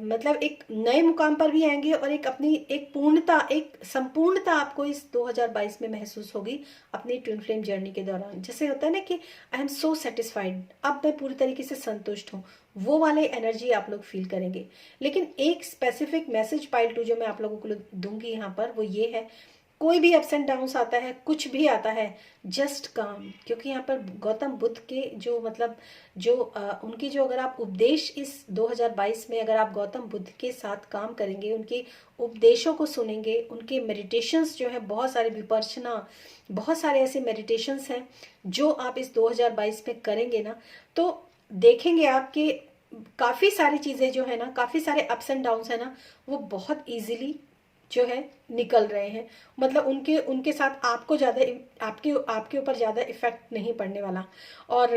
मतलब एक नए मुकाम पर भी आएंगे, और एक अपनी एक पूर्णता, एक संपूर्णता आपको इस 2022 में महसूस होगी अपनी ट्विन फ्लेम जर्नी के दौरान। जैसे होता है ना कि आई एम सो सेटिस्फाइड, अब मैं पूरी तरीके से संतुष्ट हूँ, वो वाले एनर्जी आप लोग फील करेंगे। लेकिन एक स्पेसिफिक मैसेज पाइल 2 जो मैं आप लोगों को दूंगी यहाँ पर, वो ये है, कोई भी अप्स एंड डाउन्स आता है, कुछ भी आता है, जस्ट काम। क्योंकि यहाँ पर गौतम बुद्ध के जो मतलब जो उनकी जो अगर आप उपदेश इस 2022 में अगर आप गौतम बुद्ध के साथ काम करेंगे, उनके उपदेशों को सुनेंगे, उनके मेडिटेशंस जो है, बहुत सारे विपश्यना, बहुत सारे ऐसे मेडिटेशंस हैं जो आप इस 2022 में करेंगे ना, तो देखेंगे आपके काफ़ी सारी चीज़ें जो है ना, काफ़ी सारे अप्स एंड डाउन्स है ना, वो बहुत ईजिली जो है निकल रहे हैं। मतलब उनके उनके साथ आपको ज़्यादा आपके ऊपर ज़्यादा इफेक्ट नहीं पड़ने वाला। और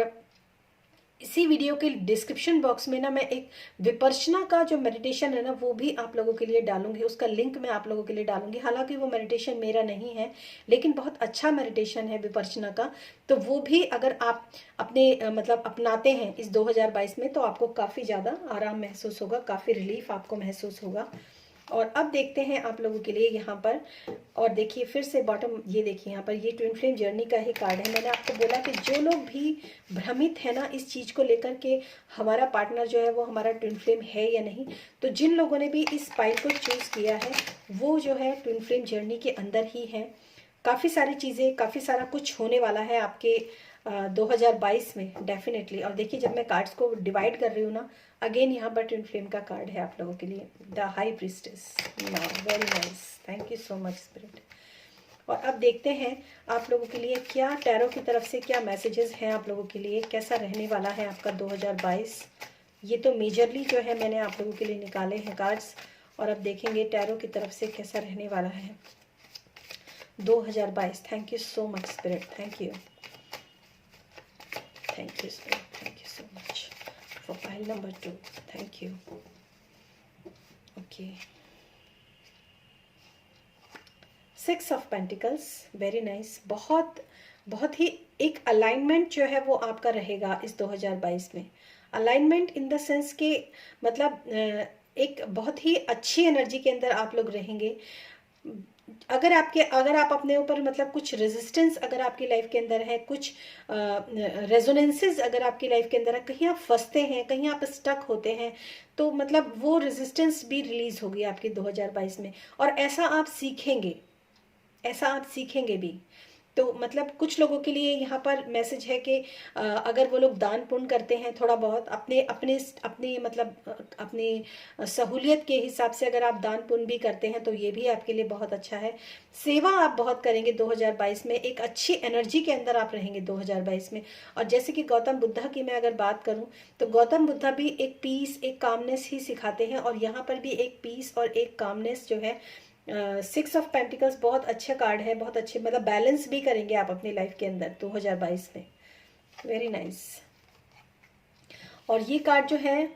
इसी वीडियो के डिस्क्रिप्शन बॉक्स में ना मैं एक विपश्यना का जो मेडिटेशन है ना, वो भी आप लोगों के लिए डालूंगी, उसका लिंक मैं आप लोगों के लिए डालूंगी। हालांकि वो मेडिटेशन मेरा नहीं है, लेकिन बहुत अच्छा मेडिटेशन है विपश्यना का। तो वो भी अगर आप अपने मतलब अपनाते हैं इस 2022 में, तो आपको काफ़ी ज़्यादा आराम महसूस होगा, काफ़ी रिलीफ आपको महसूस होगा। और अब देखते हैं आप लोगों के लिए यहाँ पर, और देखिए फिर से बॉटम, ये देखिए यहाँ पर ये ट्विन फ्लेम जर्नी का ही कार्ड है। मैंने आपको बोला कि जो लोग भी भ्रमित है ना इस चीज़ को लेकर के हमारा पार्टनर जो है वो हमारा ट्विन फ्लेम है या नहीं, तो जिन लोगों ने भी इस फाइल को चूज़ किया है वो जो है ट्विन फ्लेम जर्नी के अंदर ही है। काफ़ी सारी चीज़ें, काफ़ी सारा कुछ होने वाला है आपके 2022 में डेफिनेटली। और देखिए जब मैं कार्ड्स को डिवाइड कर रही हूँ ना, अगेन यहाँ पर ट्विन फ्लेम का कार्ड है आप लोगों के लिए, the high priestess. Very nice, thank you so much spirit. और अब देखते हैं आप लोगों के लिए क्या टैरो की तरफ से क्या मैसेजेस हैं आप लोगों के लिए, कैसा रहने वाला है आपका 2022। ये तो मेजरली जो है मैंने आप लोगों के लिए निकाले हैं कार्ड्स, और अब देखेंगे टैरो की तरफ से कैसा रहने वाला है 2022। Thank you so much spirit, thank you, thank you spirit, thank you so much for file number 2, thank you. Okay, 6 of pentacles, very nice. बहुत ही एक अलाइनमेंट जो है वो आपका रहेगा इस 2022 में। अलाइनमेंट इन द सेंस के मतलब एक बहुत ही अच्छी एनर्जी के अंदर आप लोग रहेंगे। अगर आप अपने ऊपर मतलब कुछ रेजिस्टेंस अगर आपकी लाइफ के अंदर है, कुछ रेजोनेंसेस अगर आपकी लाइफ के अंदर है, कहीं आप फंसते हैं, कहीं आप स्टक होते हैं, तो मतलब वो रेजिस्टेंस भी रिलीज होगी आपकी 2022 में। और ऐसा आप सीखेंगे भी। तो मतलब कुछ लोगों के लिए यहाँ पर मैसेज है कि अगर वो लोग दान पुण्य करते हैं थोड़ा बहुत अपने अपने अपने मतलब अपनी सहूलियत के हिसाब से, अगर आप दान पुण्य भी करते हैं तो ये भी आपके लिए बहुत अच्छा है। सेवा आप बहुत करेंगे 2022 में, एक अच्छी एनर्जी के अंदर आप रहेंगे 2022 में। और जैसे कि गौतम बुद्धा की मैं अगर बात करूं, तो गौतम बुद्धा भी एक पीस, एक कामनेस ही सिखाते हैं, और यहाँ पर भी एक पीस और एक कामनेस जो है। 6 ऑफ पेंटिकल्स बहुत अच्छा कार्ड है, बहुत अच्छे मतलब बैलेंस भी करेंगे आप अपनी लाइफ के अंदर 2022 में। Very nice. और ये कार्ड जो है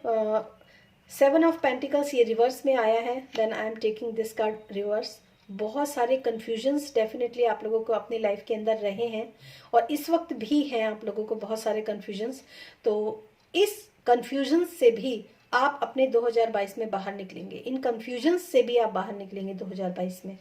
7 ऑफ पेंटिकल्स, ये रिवर्स में आया है। Then I am taking this card reverse. बहुत सारे कन्फ्यूजन्स डेफिनेटली आप लोगों को अपनी लाइफ के अंदर रहे हैं, और इस वक्त भी हैं आप लोगों को बहुत सारे कन्फ्यूजन्स। तो इस कन्फ्यूजन से भी आप अपने 2022 में बाहर निकलेंगे, इन कन्फ्यूजन से भी आप बाहर निकलेंगे 2022 में।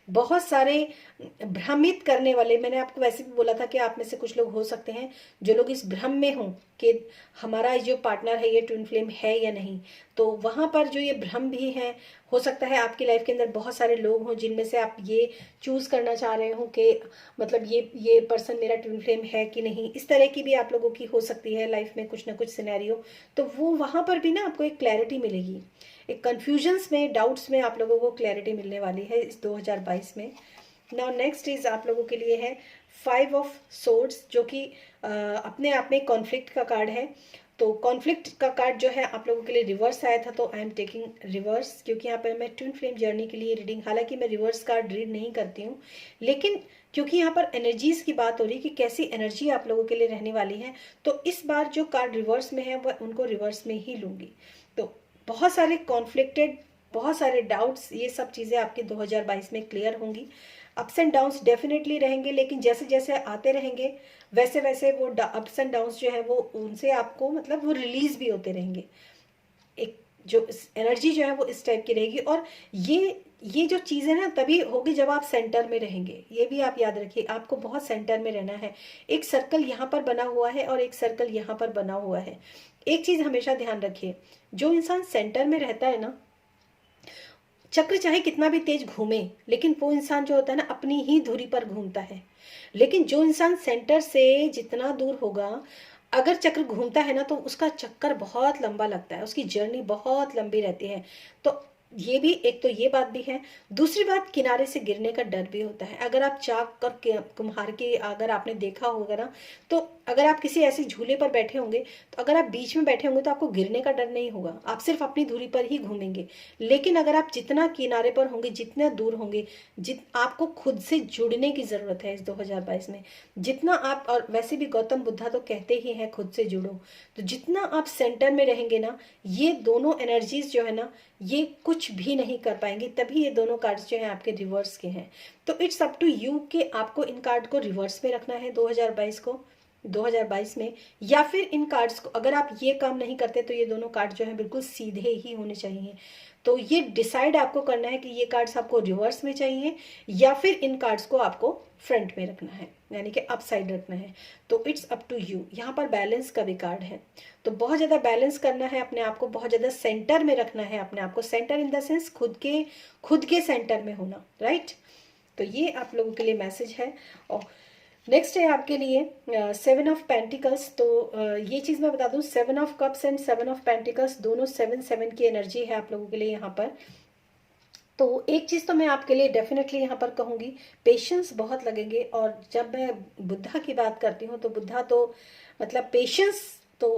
बहुत सारे भ्रमित करने वाले, मैंने आपको वैसे भी बोला था कि आप में से कुछ लोग हो सकते हैं जो लोग इस भ्रम में हों कि हमारा जो पार्टनर है ये ट्विन फ्लेम है या नहीं, तो वहाँ पर जो ये भ्रम भी है, हो सकता है आपकी लाइफ के अंदर बहुत सारे लोग हों जिनमें से आप ये चूज़ करना चाह रहे हो कि मतलब ये पर्सन मेरा ट्विन फ्लेम है कि नहीं। इस तरह की भी आप लोगों की हो सकती है लाइफ में कुछ ना कुछ सिनेरियो। तो वो वहाँ पर भी ना आपको एक क्लैरिटी मिलेगी, एक कन्फ्यूजन्स में, डाउट्स में आप लोगों को क्लैरिटी मिलने वाली है इस 2022 में। नाउ नेक्स्ट इज आप लोगों के लिए है 5 ऑफ सोर्ड्स, जो कि अपने आप में कॉन्फ्लिक्ट का कार्ड है। तो कॉन्फ्लिक्ट का कार्ड जो है आप लोगों के लिए रिवर्स आया था, तो आई एम टेकिंग रिवर्स, क्योंकि यहाँ पर मैं ट्विन फ्लेम जर्नी के लिए रीडिंग, हालांकि मैं रिवर्स कार्ड रीड नहीं करती हूँ, लेकिन क्योंकि यहाँ पर एनर्जीज की बात हो रही है कि कैसी एनर्जी आप लोगों के लिए रहने वाली है, तो इस बार जो कार्ड रिवर्स में है वह उनको रिवर्स में ही लूंगी। तो बहुत सारे कॉन्फ्लिक्टेड, बहुत सारे डाउट्स, ये सब चीज़ें आपके 2022 में क्लियर होंगी। अप्स एंड डाउन्स डेफिनेटली रहेंगे, लेकिन जैसे जैसे आते रहेंगे वैसे वैसे वो अप्स एंड डाउन्स जो है वो उनसे आपको मतलब वो रिलीज भी होते रहेंगे। एक जो एनर्जी जो है वो इस टाइप की रहेगी, और ये जो चीज़ है ना तभी होगी जब आप सेंटर में रहेंगे। ये भी आप याद रखिए, आपको बहुत सेंटर में रहना है। एक सर्कल यहाँ पर बना हुआ है और एक सर्कल यहाँ पर बना हुआ है। एक चीज़ हमेशा ध्यान रखिए, जो इंसान सेंटर में रहता है ना, चक्र चाहे कितना भी तेज घूमे, लेकिन वो इंसान जो होता है ना अपनी ही धुरी पर घूमता है। लेकिन जो इंसान सेंटर से जितना दूर होगा, अगर चक्र घूमता है ना तो उसका चक्कर बहुत लंबा लगता है, उसकी जर्नी बहुत लंबी रहती है। तो ये भी एक, तो ये बात भी है। दूसरी बात, किनारे से गिरने का डर भी होता है। अगर आप चाक कर कुम्हार के, अगर आपने देखा होगा ना, तो अगर आप किसी ऐसे झूले पर बैठे होंगे, तो अगर आप बीच में बैठे होंगे तो आपको गिरने का डर नहीं होगा, आप सिर्फ अपनी धुरी पर ही घूमेंगे। लेकिन अगर आप जितना किनारे पर होंगे, जितना दूर होंगे, आपको खुद से जुड़ने की जरूरत है इस 2022 में। जितना आप, और वैसे भी गौतम बुद्धा तो कहते ही हैं खुद से जुड़ो, तो जितना आप सेंटर में रहेंगे ना, ये दोनों एनर्जीज जो है ना ये कुछ भी नहीं कर पाएंगे। तभी ये दोनों कार्ड्स जो हैं आपके रिवर्स के हैं। तो इट्स अप टू यू कि आपको इन कार्ड को रिवर्स में रखना है 2022 में, या फिर इन कार्ड्स को, अगर आप ये काम नहीं करते तो ये दोनों कार्ड जो है बिल्कुल सीधे ही होने चाहिए। तो ये डिसाइड आपको करना है कि ये कार्ड्स आपको रिवर्स में चाहिए या फिर इन कार्ड्स को आपको फ्रंट में रखना है, यानी कि अप साइड रखना है। तो इट्स अप टू यू। यहाँ पर बैलेंस का भी कार्ड है, तो बहुत ज़्यादा बैलेंस करना है अपने आप को, बहुत ज़्यादा सेंटर में रखना है अपने आप को। सेंटर इन द सेंस खुद के सेंटर में होना, राइट। तो ये आप लोगों के लिए मैसेज है। और नेक्स्ट है आपके लिए 7 ऑफ पेंटिकल्स। तो ये चीज़ मैं बता दूं, 7 of cups and 7 of pentacles दोनों 7 की एनर्जी है आप लोगों के लिए यहाँ पर। तो एक चीज़ तो मैं आपके लिए डेफिनेटली यहाँ पर कहूँगी, पेशेंस बहुत लगेंगे। और जब मैं बुद्धा की बात करती हूँ तो बुद्धा तो मतलब पेशेंस तो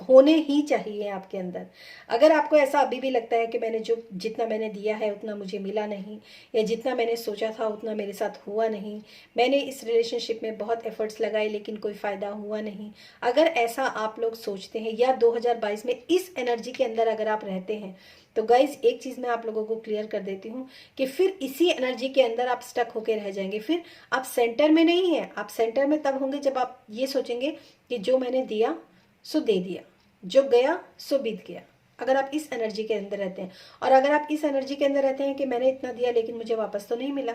होने ही चाहिए आपके अंदर। अगर आपको ऐसा अभी भी लगता है कि जितना मैंने दिया है उतना मुझे मिला नहीं, या जितना मैंने सोचा था उतना मेरे साथ हुआ नहीं, मैंने इस रिलेशनशिप में बहुत एफर्ट्स लगाए लेकिन कोई फ़ायदा हुआ नहीं, अगर ऐसा आप लोग सोचते हैं या 2022 में इस एनर्जी के अंदर अगर आप रहते हैं, तो गाइज एक चीज़ मैं आप लोगों को क्लियर कर देती हूँ कि फिर इसी एनर्जी के अंदर आप स्टक होकर रह जाएंगे। फिर आप सेंटर में नहीं है, आप सेंटर में तब होंगे जब आप ये सोचेंगे कि जो मैंने दिया सो दे दिया, जो गया सो बीत गया। अगर आप इस एनर्जी के अंदर रहते हैं, और अगर आप इस एनर्जी के अंदर रहते हैं कि मैंने इतना दिया लेकिन मुझे वापस तो नहीं मिला,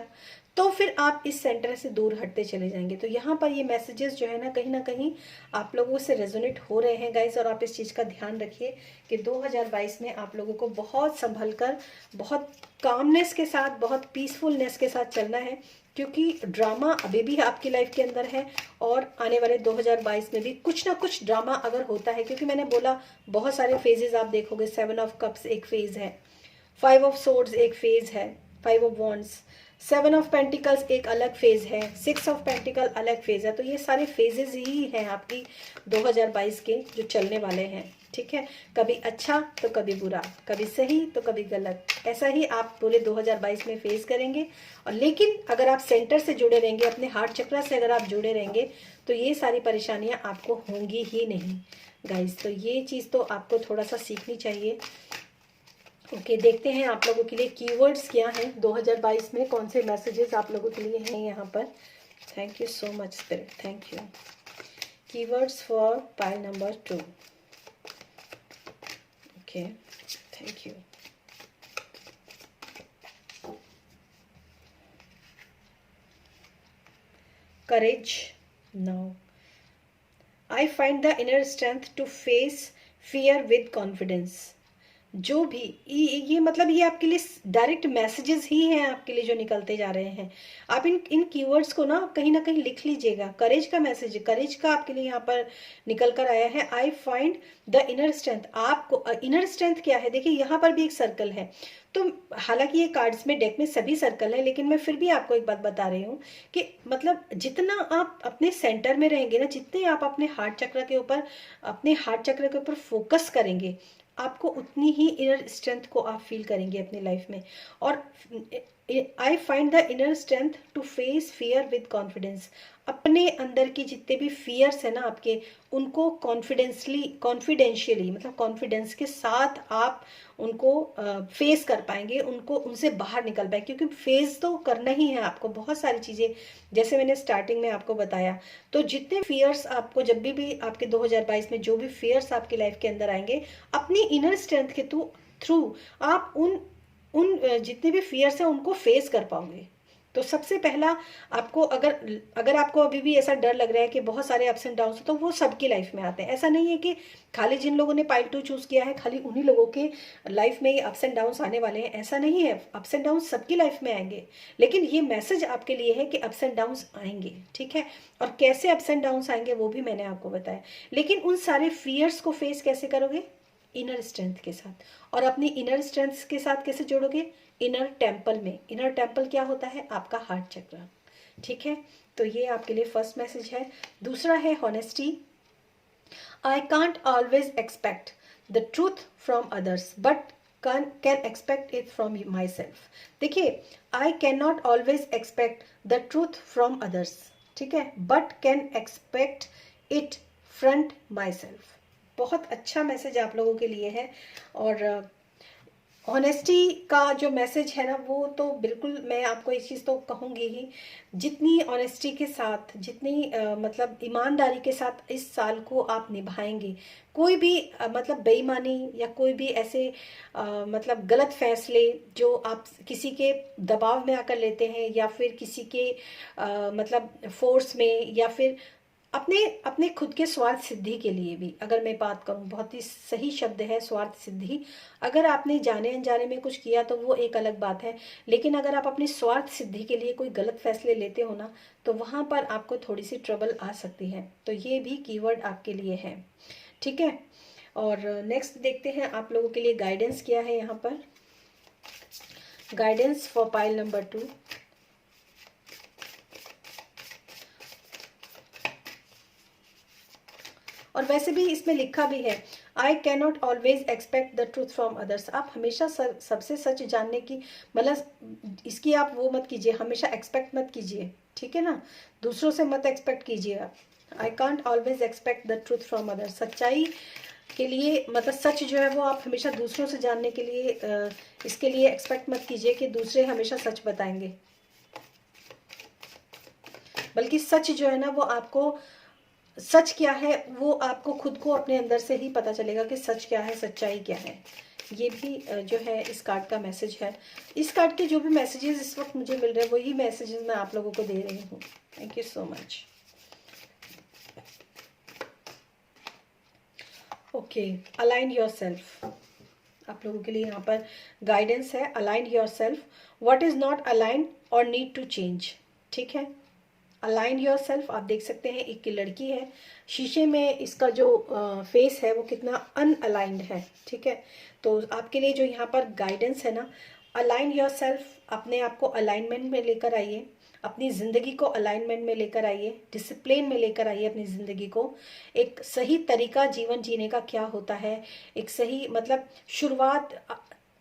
तो फिर आप इस सेंटर से दूर हटते चले जाएंगे। तो यहाँ पर ये मैसेजेस जो है ना कहीं आप लोगों से रेजोनेट हो रहे हैं गाइज। और आप इस चीज़ का ध्यान रखिए कि 2022 में आप लोगों को बहुत संभल कर, बहुत कामनेस के साथ, बहुत पीसफुलनेस के साथ चलना है, क्योंकि ड्रामा अभी भी आपकी लाइफ के अंदर है और आने वाले 2022 में भी कुछ ना कुछ ड्रामा अगर होता है, क्योंकि मैंने बोला बहुत सारे फेजेस आप देखोगे। 7 ऑफ कप्स एक फेज है, 5 ऑफ सोर्ड्स एक फेज है, 5 ऑफ वॉन्ड्स, 7 ऑफ पेंटिकल्स एक अलग फेज है, 6 ऑफ पेंटिकल अलग फेज है। तो ये सारे फेजेस ही हैं आपकी 2022 के जो चलने वाले हैं, ठीक है। कभी अच्छा तो कभी बुरा, कभी सही तो कभी गलत, ऐसा ही आप पूरे 2022 में फेस करेंगे। और लेकिन अगर आप सेंटर से जुड़े रहेंगे, अपने हार्ट चक्र से अगर आप जुड़े रहेंगे, तो ये सारी परेशानियां आपको होंगी ही नहीं गाइज। तो ये चीज़ तो आपको थोड़ा सा सीखनी चाहिए। ओके, देखते हैं आप लोगों के लिए कीवर्ड्स क्या हैं 2022 में, कौन से मैसेजेस आप लोगों के लिए हैं यहाँ पर। Thank you so much spirit, thank you. Keywords for pile number 2। Okay, thank you. Courage. Now I find the inner strength to face fear with confidence. जो भी ये मतलब ये आपके लिए डायरेक्ट मैसेजेस ही हैं आपके लिए जो निकलते जा रहे हैं। आप इन कीवर्ड्स को ना कहीं लिख लीजिएगा। करेज का मैसेज, करेज का आपके लिए यहाँ पर निकल कर आया है। आई फाइंड द इनर स्ट्रेंथ। आपको इनर स्ट्रेंथ क्या है, देखिए यहाँ पर भी एक सर्कल है। तो हालांकि ये कार्ड्स में, डेक में सभी सर्कल है, लेकिन मैं फिर भी आपको एक बात बता रही हूँ कि मतलब जितना आप अपने सेंटर में रहेंगे ना, जितने आप अपने हार्ट चक्र के ऊपर फोकस करेंगे, आपको उतनी ही इनर स्ट्रेंथ को आप फील करेंगे अपनी लाइफ में। और I find the inner strength to face fear with confidence. अपने अंदर की जितने भी फियर्स है ना आपके, उनको कॉन्फिडेंशियली मतलब कॉन्फिडेंस के साथ आप उनको फेस कर पाएंगे, उनको उनसे बाहर निकल पाएंगे। क्योंकि फेस तो करना ही है आपको बहुत सारी चीज़ें, जैसे मैंने स्टार्टिंग में आपको बताया। तो जितने फियर्स आपको जब भी आपके 2022 में जो भी फियर्स आपकी लाइफ के अंदर आएंगे, अपनी इनर स्ट्रेंथ के थ्रू आप उन उन जितने भी फियर्स हैं उनको फेस कर पाओगे। तो सबसे पहला आपको, अगर आपको अभी भी ऐसा डर लग रहा है कि बहुत सारे अप्स एंड डाउन्स, तो वो सबकी लाइफ में आते हैं। ऐसा नहीं है कि खाली जिन लोगों ने पाइल 2 चूज किया है खाली उन्हीं लोगों के लाइफ में ये अप्स एंड डाउन्स आने वाले हैं, ऐसा नहीं है। अप्स एंड डाउन्स सबकी लाइफ में आएंगे, लेकिन ये मैसेज आपके लिए है कि अप्स एंड डाउन्स आएंगे, ठीक है। और कैसे अप्स एंड डाउन्स आएंगे वो भी मैंने आपको बताया। लेकिन उन सारे फियर्स को फेस कैसे करोगे? इनर स्ट्रेंथ के साथ। और अपनी इनर स्ट्रेंथ के साथ कैसे जोड़ोगे? इनर टेम्पल में। इनर टेम्पल क्या होता है? आपका हार्ट चक्र, ठीक है। तो ये आपके लिए फर्स्ट मैसेज है। दूसरा है honesty. I can't always expect the truth from others but can expect it from my self. देखिए, I can not always expect the truth from others, ठीक है, but can expect it from my self. बहुत अच्छा message आप लोगों के लिए है। और ऑनेस्टी का जो मैसेज है ना, वो तो बिल्कुल मैं आपको एक चीज़ तो कहूँगी ही, जितनी ऑनेस्टी के साथ, जितनी मतलब ईमानदारी के साथ इस साल को आप निभाएंगे, कोई भी मतलब बेईमानी या कोई भी ऐसे मतलब गलत फैसले जो आप किसी के दबाव में आकर लेते हैं, या फिर किसी के मतलब फोर्स में, या फिर अपने अपने खुद के स्वार्थ सिद्धि के लिए भी, अगर मैं बात करूं, बहुत ही सही शब्द है स्वार्थ सिद्धि। अगर आपने जाने अनजाने में कुछ किया तो वो एक अलग बात है, लेकिन अगर आप अपनी स्वार्थ सिद्धि के लिए कोई गलत फैसले लेते हो ना, तो वहां पर आपको थोड़ी सी ट्रबल आ सकती है। तो ये भी कीवर्ड आपके लिए है, ठीक है। और नेक्स्ट देखते हैं आप लोगों के लिए गाइडेंस क्या है यहाँ पर। Guidance for pile number 2। और वैसे भी इसमें लिखा भी है, आई can not always expect the truth from others. आप हमेशा सबसे सच जानने की, मतलब इसकी आप वो मत कीजिए, हमेशा एक्सपेक्ट मत कीजिए, ठीक है ना। दूसरों से मत एक्सपेक्ट कीजिए आप। आई can't always expect the truth from others. सच्चाई के लिए, मतलब सच जो है वो आप हमेशा दूसरों से जानने के लिए इसके लिए एक्सपेक्ट मत कीजिए कि दूसरे हमेशा सच बताएंगे, बल्कि सच जो है ना वो आपको, सच क्या है वो आपको खुद को अपने अंदर से ही पता चलेगा कि सच क्या है, सच्चाई क्या है। ये भी जो है इस कार्ड का मैसेज है। इस कार्ड के जो भी मैसेजेस इस वक्त मुझे मिल रहे हैं वही मैसेजेस मैं आप लोगों को दे रही हूँ। Thank you so much. Okay, align yourself. आप लोगों के लिए यहाँ पर गाइडेंस है, align yourself, what is not align और नीड टू चेंज, ठीक है। Align your self. आप देख सकते हैं एक लड़की है, शीशे में इसका जो फेस है वो कितना अनअलाइंड है, ठीक है। तो आपके लिए जो यहाँ पर गाइडेंस है ना, अलाइन योर सेल्फ, अपने आप को अलाइनमेंट में लेकर आइए, अपनी ज़िंदगी को अलाइनमेंट में लेकर आइए, डिसिप्लिन में लेकर आइए अपनी ज़िंदगी को। एक सही तरीका जीवन जीने का क्या होता है, एक सही मतलब शुरुआत,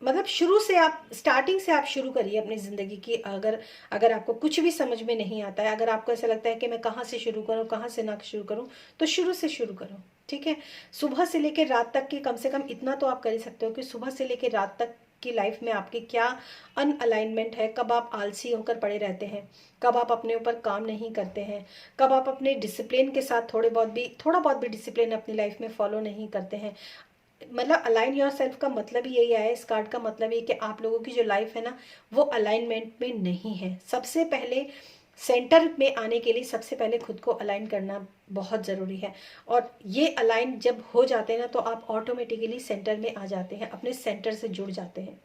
मतलब शुरू से आप, स्टार्टिंग से आप शुरू करिए अपनी ज़िंदगी की। अगर आपको कुछ भी समझ में नहीं आता है, अगर आपको ऐसा लगता है कि मैं कहाँ से शुरू करूँ, कहाँ से ना शुरू करूँ, तो शुरू से शुरू करो, ठीक है। सुबह से लेकर रात तक की, कम से कम इतना तो आप कर ही सकते हो कि सुबह से लेकर रात तक की लाइफ में आपकी क्या अनअलाइनमेंट है, कब आप आलसी होकर पड़े रहते हैं, कब आप अपने ऊपर काम नहीं करते हैं, कब आप अपने डिसिप्लिन के साथ थोड़ा बहुत भी डिसिप्लिन अपनी लाइफ में फॉलो नहीं करते हैं। मतलब अलाइन योर सेल्फ का मतलब ही यही है, इस कार्ड का मतलब ये कि आप लोगों की जो लाइफ है ना वो अलाइनमेंट में नहीं है। सबसे पहले सेंटर में आने के लिए सबसे पहले खुद को अलाइन करना बहुत ज़रूरी है, और ये अलाइन जब हो जाते हैं ना तो आप ऑटोमेटिकली सेंटर में आ जाते हैं, अपने सेंटर से जुड़ जाते हैं।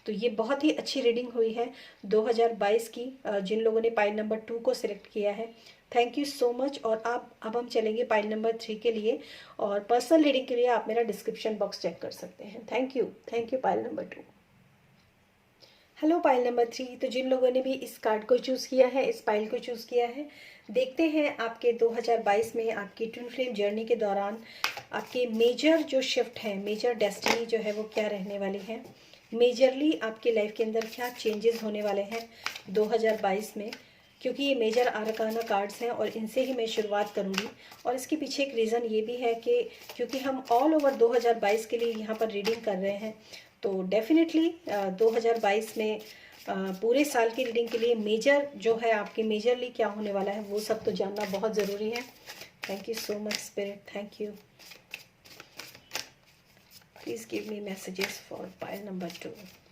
तो ये बहुत ही अच्छी रीडिंग हुई है 2022 की। जिन लोगों ने पाइल नंबर 2 को सिलेक्ट किया है, थैंक यू सो मच। और अब हम चलेंगे पाइल नंबर 3 के लिए, और पर्सनल रीडिंग के लिए आप मेरा डिस्क्रिप्शन बॉक्स चेक कर सकते हैं। Thank you pile number 2। Hello pile number 3। तो जिन लोगों ने भी इस कार्ड को चूज़ किया है, इस पाइल को चूज़ किया है, देखते हैं आपके 2022 में आपकी ट्विन फ्लेम जर्नी के दौरान आपके मेजर जो शिफ्ट है, मेजर डेस्टिनी जो है वो क्या रहने वाली है। मेजरली आपके लाइफ के अंदर क्या चेंजेस होने वाले हैं 2022 में, क्योंकि ये मेजर आर्काना कार्ड्स हैं और इनसे ही मैं शुरुआत करूंगी। और इसके पीछे एक रीज़न ये भी है कि क्योंकि हम ऑल ओवर 2022 के लिए यहाँ पर रीडिंग कर रहे हैं, तो डेफिनेटली 2022 में पूरे साल की रीडिंग के लिए मेजर जो है आपके मेजरली क्या होने वाला है वो सब तो जानना बहुत ज़रूरी है। Thank you so much spirit, thank you. Please give me messages for pile number 2,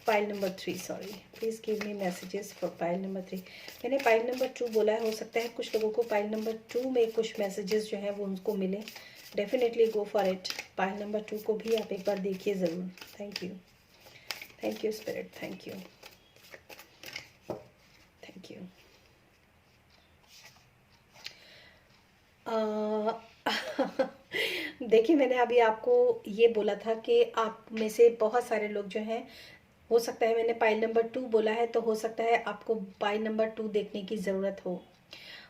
pile number 3 sorry. Please give me messages for pile number 3। मैंने पाइल नंबर 2 बोला है, हो सकता है कुछ लोगों को पाइल नंबर 2 में कुछ मैसेजेस जो है वो उनको मिले। Definitely go for it. Pile number 2 को भी आप एक बार देखिए ज़रूर। Thank you spirit, thank you. देखिए, मैंने अभी आपको ये बोला था कि आप में से बहुत सारे लोग जो हैं, हो सकता है मैंने पाइल नंबर 2 बोला है, तो हो सकता है आपको पाइल नंबर 2 देखने की ज़रूरत हो,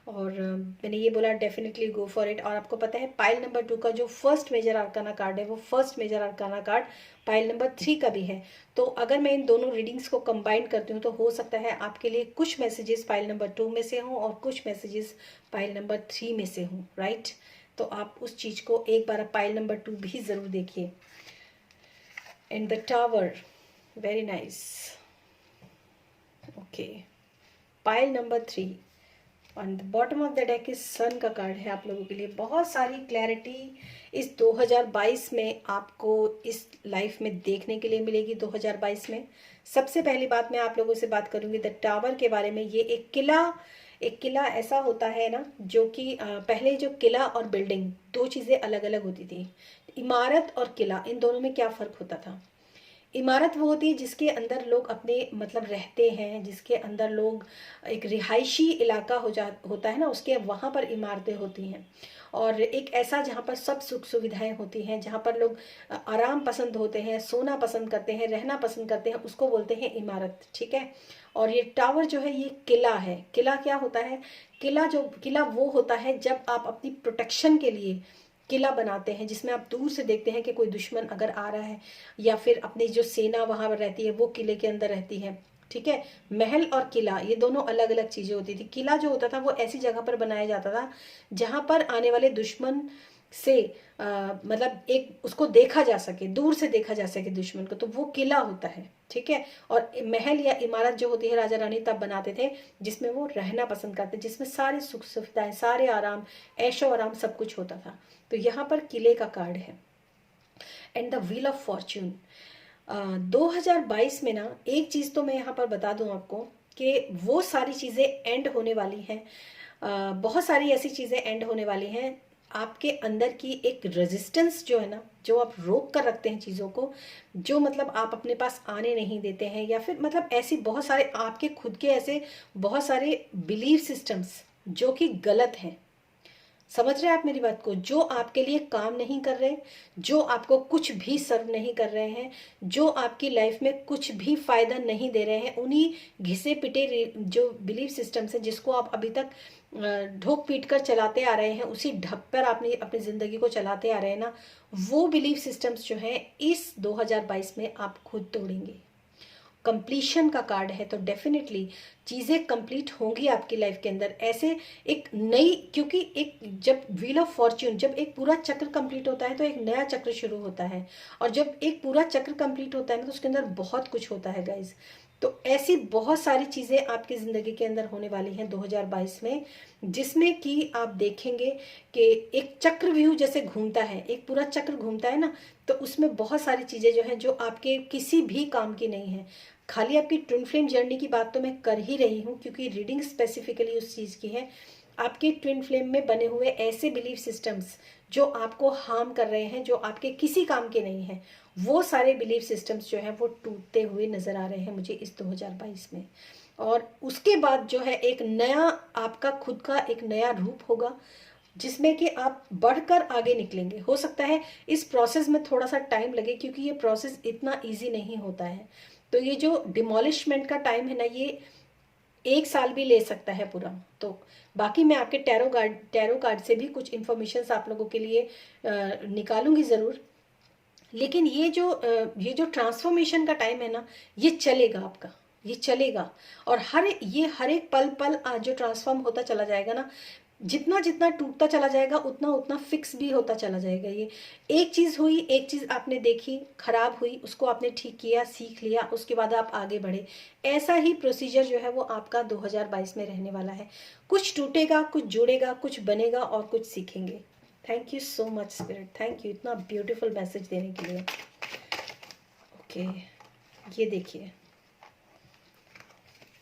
और मैंने ये बोला डेफिनेटली गो फॉर इट। और आपको पता है पाइल नंबर 2 का जो फर्स्ट मेजर आर्काना कार्ड है, वो first major arcana card pile number 3 का भी है। तो अगर मैं इन दोनों रीडिंग्स को कंबाइन करती हूँ तो हो सकता है आपके लिए कुछ मैसेजेस पाइल नंबर 2 में से हों और कुछ मैसेजेस पाइल नंबर 3 में से हों, राइट। तो आप उस चीज़ को एक बार पाइल नंबर 2 भी ज़रूर देखिए। And the tower, very nice, okay. Pile number 3 on the bottom of the deck इस सन का कार्ड है आप लोगों के लिए। बहुत सारी क्लैरिटी इस 2022 में आपको इस लाइफ में देखने के लिए मिलेगी। 2022 में सबसे पहली बात मैं आप लोगों से बात करूंगी द टावर के बारे में। ये एक किला ऐसा होता है ना, जो कि पहले जो किला और बिल्डिंग दो चीज़ें अलग अलग होती थी। इमारत और किला, इन दोनों में क्या फ़र्क होता था। इमारत वो होती है जिसके अंदर लोग अपने मतलब रहते हैं, जिसके अंदर लोग एक रिहायशी इलाका होता है ना, उसके वहाँ पर इमारतें होती हैं। और एक ऐसा जहाँ पर सब सुख सुविधाएं होती हैं, जहाँ पर लोग आराम पसंद होते हैं, सोना पसंद करते हैं, रहना पसंद करते हैं, उसको बोलते हैं इमारत, ठीक है। और ये टावर जो है ये किला है। किला क्या होता है, किला वो होता है जब आप अपनी प्रोटेक्शन के लिए किला बनाते हैं, जिसमें आप दूर से देखते हैं कि कोई दुश्मन अगर आ रहा है, या फिर अपनी जो सेना वहां पर रहती है वो किले के अंदर रहती है, ठीक है। महल और किला ये दोनों अलग अलग चीजें होती थी। किला जो होता था वो ऐसी जगह पर बनाया जाता था जहां पर आने वाले दुश्मन से मतलब एक उसको देखा जा सके, दूर से देखा जा सके दुश्मन को, तो वो किला होता है, ठीक है। और महल या इमारत जो होती है राजा रानी तब बनाते थे, जिसमें वो रहना पसंद करते, जिसमें सारे सुख सुविधाएं, सारे आराम, ऐशो आराम सब कुछ होता था। तो यहाँ पर किले का कार्ड है। And the wheel of Fortune. 2022 में ना एक चीज तो मैं यहाँ पर बता दूं आपको कि वो सारी चीजें एंड होने वाली हैं। बहुत सारी ऐसी चीजें एंड होने वाली हैं। आपके अंदर की एक रेजिस्टेंस जो है ना, जो आप रोक कर रखते हैं चीज़ों को, जो मतलब आप अपने पास आने नहीं देते हैं, या फिर मतलब ऐसी बहुत सारे आपके खुद के ऐसे बहुत सारे बिलीफ सिस्टम्स जो कि गलत हैं। समझ रहे हैं आप मेरी बात को, जो आपके लिए काम नहीं कर रहे, जो आपको कुछ भी सर्व नहीं कर रहे हैं, जो आपकी लाइफ में कुछ भी फायदा नहीं दे रहे हैं, उन्हीं घिसे पिटे जो बिलीफ सिस्टम्स हैं जिसको आप अभी तक ढोक पीट कर चलाते आ रहे हैं, उसी ढप पर आपने अपनी जिंदगी को चलाते आ रहे हैं ना, वो बिलीफ सिस्टम्स जो हैं इस 2022 में आप खुद तोड़ेंगे। कंप्लीशन का कार्ड है, तो डेफिनेटली चीज़ें कंप्लीट होंगी आपकी लाइफ के अंदर। ऐसे एक नई, क्योंकि एक जब व्हील ऑफ फॉर्च्यून, जब एक पूरा चक्र कंप्लीट होता है तो एक नया चक्र शुरू होता है, और जब एक पूरा चक्र कंप्लीट होता है ना तो उसके अंदर बहुत कुछ होता है गाइज। तो ऐसी बहुत सारी चीज़ें आपकी ज़िंदगी के अंदर होने वाली हैं 2022 में, जिसमें कि आप देखेंगे कि एक चक्रव्यूह जैसे घूमता है, एक पूरा चक्र घूमता है ना, तो उसमें बहुत सारी चीज़ें जो हैं जो आपके किसी भी काम की नहीं है। खाली आपकी ट्विन फ्लेम जर्नी की बात तो मैं कर ही रही हूँ क्योंकि रीडिंग स्पेसिफिकली उस चीज़ की है। आपके ट्विन फ्लेम में बने हुए ऐसे बिलीफ सिस्टम्स जो आपको हार्म कर रहे हैं, जो आपके किसी काम के नहीं हैं, वो सारे बिलीफ सिस्टम्स जो हैं वो टूटते हुए नज़र आ रहे हैं मुझे इस 2022 में। और उसके बाद जो है एक नया आपका खुद का एक नया रूप होगा जिसमें कि आप बढ़कर आगे निकलेंगे। हो सकता है इस प्रोसेस में थोड़ा सा टाइम लगे क्योंकि ये प्रोसेस इतना इजी नहीं होता है। तो ये जो डिमोलिशमेंट का टाइम है ना, ये 1 साल भी ले सकता है पूरा। तो बाकी मैं आपके टैरो कार्ड से भी कुछ इन्फॉर्मेशन आप लोगों के लिए निकालूंगी ज़रूर। लेकिन ये जो ट्रांसफॉर्मेशन का टाइम है ना, ये चलेगा आपका, ये चलेगा। और हर एक पल पल जो ट्रांसफॉर्म होता चला जाएगा ना, जितना जितना टूटता चला जाएगा उतना उतना फिक्स भी होता चला जाएगा। ये एक चीज़ हुई, एक चीज़ आपने देखी खराब हुई, उसको आपने ठीक किया, सीख लिया, उसके बाद आप आगे बढ़े। ऐसा ही प्रोसीजर जो है वो आपका 2022 में रहने वाला है। कुछ टूटेगा, कुछ जुड़ेगा, कुछ बनेगा और कुछ सीखेंगे। Thank you so much spirit, thank you इतना ब्यूटीफुल मैसेज देने के लिए। ओके, ये देखिए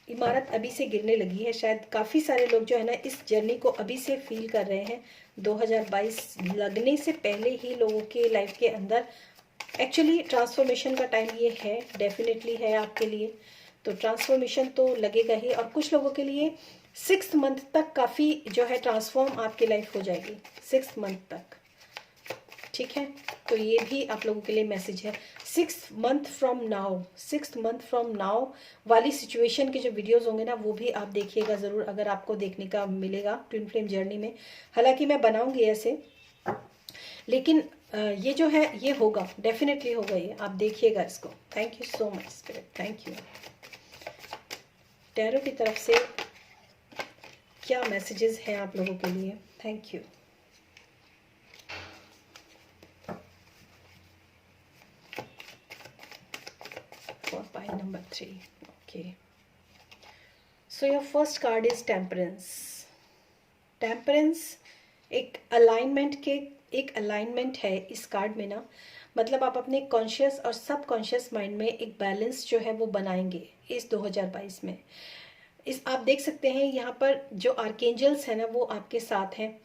इमारत अभी से गिरने लगी है। शायद काफ़ी सारे लोग जो है ना इस जर्नी को अभी से फील कर रहे हैं। 2022 लगने से पहले ही लोगों के लाइफ के अंदर एक्चुअली ट्रांसफॉर्मेशन का टाइम ये है, डेफिनेटली है आपके लिए। तो ट्रांसफॉर्मेशन तो लगेगा ही, और कुछ लोगों के लिए 6th मंथ तक काफ़ी जो है ट्रांसफॉर्म आपकी लाइफ हो जाएगी, 6th मंथ तक। ठीक है, तो ये भी आप लोगों के लिए मैसेज है। 6th month from now, 6th month from now वाली सिचुएशन के जो वीडियोस होंगे ना, वो भी आप देखिएगा ज़रूर, अगर आपको देखने का मिलेगा ट्विन फ्लेम जर्नी में। हालांकि मैं बनाऊंगी ऐसे, लेकिन ये जो है ये होगा, डेफिनेटली होगा, ये आप देखिएगा इसको। Thank you so much spirit, thank you. Tarot की तरफ से क्या मैसेजेस हैं आप लोगों के लिए? Thank you. For pie number 3. Okay. So your first card is Temperance. Temperance एक अलाइनमेंट है इस कार्ड में ना। मतलब आप अपने कॉन्शियस और सब कॉन्शियस माइंड में एक बैलेंस जो है वो बनाएंगे इस 2022 में। इस आप देख सकते हैं यहाँ पर जो आर्केंजल्स है ना वो आपके साथ हैं।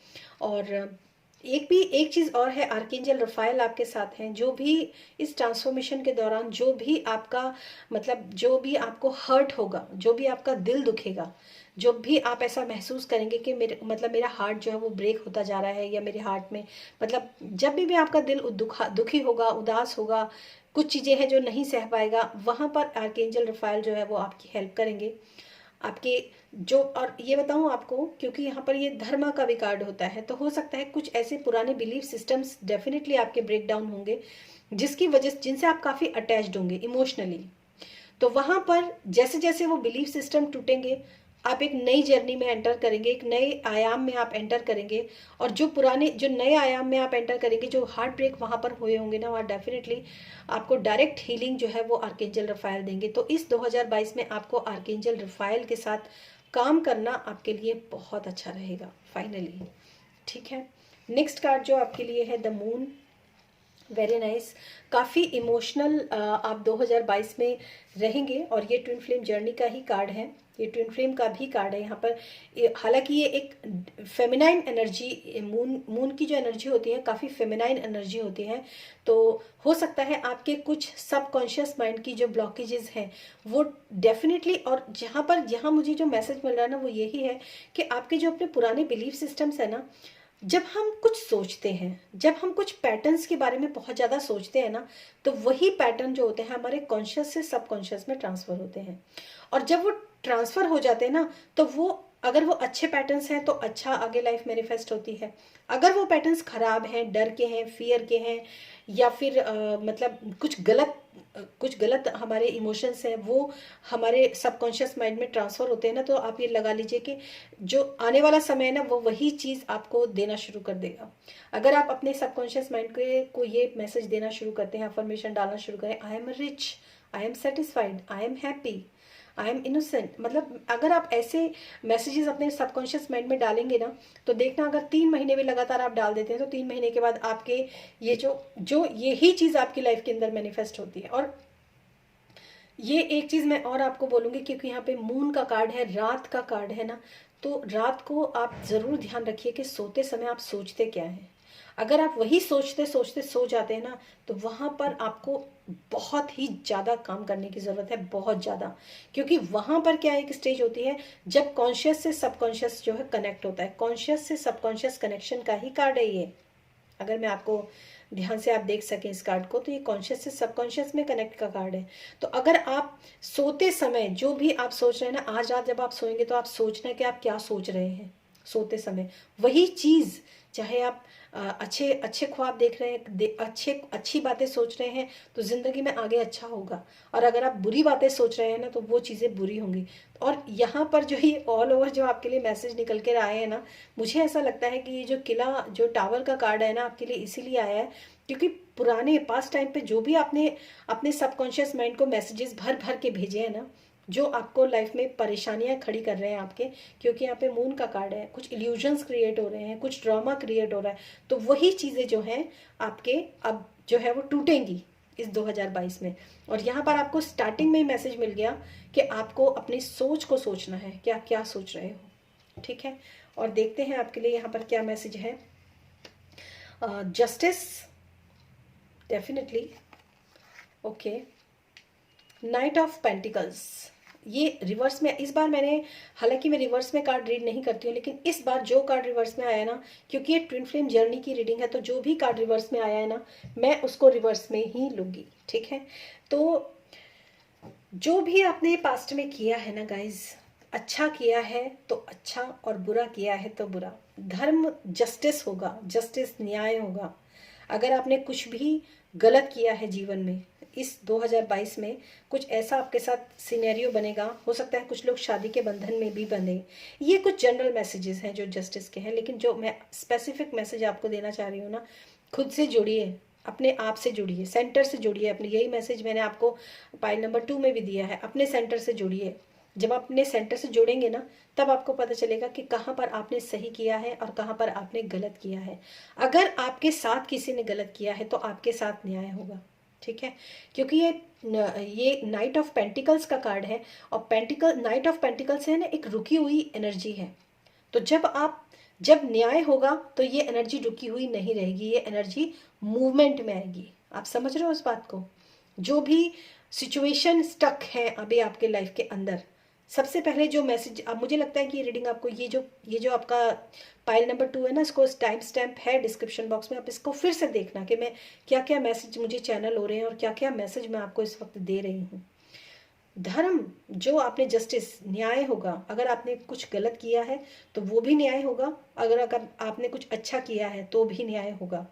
और एक चीज़ और है, आर्केंजल रफाइल आपके साथ हैं, जो भी इस ट्रांसफॉर्मेशन के दौरान जो भी आपका मतलब जो भी आपको हर्ट होगा, जो भी आपका दिल दुखेगा, जो भी आप ऐसा महसूस करेंगे कि मेरा हार्ट जो है वो ब्रेक होता जा रहा है, या मेरे हार्ट में मतलब जब भी आपका दिल दुखी होगा, उदास होगा, कुछ चीज़ें हैं जो नहीं सह पाएगा, वहाँ पर आर्केंजल रफाइल जो है वो आपकी हेल्प करेंगे। आपके जो, और ये बताऊं आपको, क्योंकि यहाँ पर ये धर्म का भी कार्ड होता है, तो हो सकता है कुछ ऐसे पुराने बिलीफ सिस्टम्स डेफिनेटली आपके ब्रेक डाउन होंगे, जिसकी वजह जिनसे आप काफ़ी अटैच्ड होंगे इमोशनली। तो वहाँ पर जैसे जैसे वो बिलीफ सिस्टम टूटेंगे, आप एक नई जर्नी में एंटर करेंगे, एक नए आयाम में आप एंटर करेंगे। और जो नए आयाम में आप एंटर करेंगे, जो हार्ट ब्रेक वहाँ पर हुए होंगे ना, वहाँ डेफिनेटली आपको डायरेक्ट हीलिंग जो है वो आर्केंजल रफाइल देंगे। तो इस 2022 में आपको आर्केंजल रफाइल के साथ काम करना आपके लिए बहुत अच्छा रहेगा फाइनली। ठीक है, नेक्स्ट कार्ड जो आपके लिए है द मून। वेरी नाइस, काफ़ी इमोशनल आप 2022 में रहेंगे, और ये ट्विन फ्लेम जर्नी का ही कार्ड है, ये ट्विन फ्लेम का भी कार्ड है यहाँ पर। हालांकि ये एक फेमिनाइन एनर्जी, मून की जो एनर्जी होती है काफ़ी फेमिनाइन एनर्जी होती है। तो हो सकता है आपके कुछ सबकॉन्शियस माइंड की जो ब्लॉकेजेस हैं वो डेफिनेटली, और जहाँ मुझे जो मैसेज मिल रहा है ना वो यही है कि आपके जो अपने पुराने बिलीफ सिस्टम्स है ना, जब हम कुछ सोचते हैं, जब हम कुछ पैटर्न्स के बारे में बहुत ज़्यादा सोचते हैं ना, तो वही पैटर्न जो होते हैं हमारे कॉन्शियस से सबकॉन्शियस में ट्रांसफ़र होते हैं। और जब वो ट्रांसफ़र हो जाते हैं ना, तो वो अगर वो अच्छे पैटर्न्स हैं तो अच्छा आगे लाइफ मैनिफेस्ट होती है। अगर वो पैटर्न्स खराब हैं, डर के हैं, फियर के हैं, या फिर मतलब कुछ गलत हमारे इमोशंस हैं, वो हमारे सबकॉन्शियस माइंड में ट्रांसफ़र होते हैं ना, तो आप ये लगा लीजिए कि जो आने वाला समय है ना वो वही चीज़ आपको देना शुरू कर देगा। अगर आप अपने सबकॉन्शियस माइंड को ये मैसेज देना शुरू करते हैं, अफर्मेशन डालना शुरू करें, I am rich, I am satisfied, I am happy, I am innocent. मतलब अगर आप ऐसे मैसेजेस अपने सबकॉन्शियस माइंड में डालेंगे ना, तो देखना अगर 3 महीने भी लगातार आप डाल देते हैं तो 3 महीने के बाद आपके ये जो यही चीज़ आपकी लाइफ के अंदर मैनिफेस्ट होती है। और ये एक चीज़ मैं और आपको बोलूँगी, क्योंकि यहाँ पे मून का कार्ड है, रात का कार्ड है ना, तो रात को आप ज़रूर ध्यान रखिए कि सोते समय आप सोचते क्या हैं। अगर आप वही सोचते सोचते सो जाते हैं ना, तो वहाँ पर आपको बहुत ही ज़्यादा काम करने की ज़रूरत है, बहुत ज़्यादा। क्योंकि वहाँ पर क्या एक स्टेज होती है जब कॉन्शियस से सबकॉन्शियस जो है कनेक्ट होता है। कॉन्शियस से सबकॉन्शियस कनेक्शन का ही कार्ड है ये। अगर मैं आपको ध्यान से आप देख सकें इस कार्ड को, तो ये कॉन्शियस से सबकॉन्शियस में कनेक्ट का कार्ड है। तो अगर आप सोते समय जो भी आप सोच रहे हैं ना, आज रात जब आप सोएंगे तो आप सोचना कि आप क्या सोच रहे हैं सोते समय, वही चीज़। चाहे आप अच्छे अच्छे ख्वाब देख रहे हैं, अच्छी बातें सोच रहे हैं, तो ज़िंदगी में आगे अच्छा होगा। और अगर आप बुरी बातें सोच रहे हैं ना, तो वो चीज़ें बुरी होंगी। और यहाँ पर जो ये ऑल ओवर जो आपके लिए मैसेज निकल कर आए हैं ना, मुझे ऐसा लगता है कि ये जो किला, जो टावर का कार्ड है ना, आपके लिए इसीलिए आया है क्योंकि पुराने पास्ट टाइम पे जो भी आपने अपने सबकॉन्शियस माइंड को मैसेजेस भर भर के भेजे हैं ना, जो आपको लाइफ में परेशानियां खड़ी कर रहे हैं आपके, क्योंकि यहाँ पे मून का कार्ड है, कुछ इल्यूजन्स क्रिएट हो रहे हैं, कुछ ड्रामा क्रिएट हो रहा है, तो वही चीज़ें जो हैं आपके अब जो है वो टूटेंगी इस 2022 में। और यहाँ पर आपको स्टार्टिंग में ही मैसेज मिल गया कि आपको अपनी सोच को सोचना है कि आप क्या सोच रहे हो। ठीक है, और देखते हैं आपके लिए यहाँ पर क्या मैसेज है। Justice, definitely. Okay, night of pentacles, ये रिवर्स में इस बार मैंने, हालांकि मैं रिवर्स में कार्ड रीड नहीं करती हूँ, लेकिन इस बार जो कार्ड रिवर्स में आया ना, क्योंकि ये ट्विन फ्लेम जर्नी की रीडिंग है, तो जो भी कार्ड रिवर्स में आया है ना, मैं उसको रिवर्स में ही लूँगी। ठीक है, तो जो भी आपने पास्ट में किया है ना गाइज, अच्छा किया है तो अच्छा, और बुरा किया है तो बुरा। धर्म, जस्टिस होगा, जस्टिस न्याय होगा। अगर आपने कुछ भी गलत किया है जीवन में, इस 2022 में कुछ ऐसा आपके साथ सिनेरियो बनेगा, हो सकता है कुछ लोग शादी के बंधन में भी बंधे। ये कुछ जनरल मैसेजेस हैं जो जस्टिस के हैं, लेकिन जो मैं स्पेसिफिक मैसेज आपको देना चाह रही हूँ ना, खुद से जुड़िए, अपने आप से जुड़िए, सेंटर से जुड़िए अपने। यही मैसेज मैंने आपको पाइल नंबर 2 में भी दिया है, अपने सेंटर से जुड़िए। जब आप अपने सेंटर से जुड़ेंगे ना, तब आपको पता चलेगा कि कहाँ पर आपने सही किया है और कहाँ पर आपने गलत किया है। अगर आपके साथ किसी ने गलत किया है तो आपके साथ न्याय होगा। ठीक है, क्योंकि ये नाइट ऑफ पेंटिकल्स का कार्ड है, और पेंटिकल, नाइट ऑफ पेंटिकल्स है ना, एक रुकी हुई एनर्जी है। तो जब न्याय होगा तो ये एनर्जी रुकी हुई नहीं रहेगी, ये एनर्जी मूवमेंट में आएगी। आप समझ रहे हो उस बात को? जो भी सिचुएशन स्टक है अभी आपके लाइफ के अंदर, सबसे पहले जो मैसेज, अब मुझे लगता है कि ये रीडिंग आपको, ये जो आपका पाइल नंबर 2 है ना, इसको टाइम स्टैम्प है डिस्क्रिप्शन बॉक्स में, आप इसको फिर से देखना कि मैं क्या क्या मैसेज मुझे चैनल हो रहे हैं और क्या क्या मैसेज मैं आपको इस वक्त दे रही हूँ। धर्म, जो आपने जस्टिस, न्याय होगा। अगर आपने कुछ गलत किया है तो वो भी न्याय होगा, अगर आपने कुछ अच्छा किया है तो भी न्याय होगा।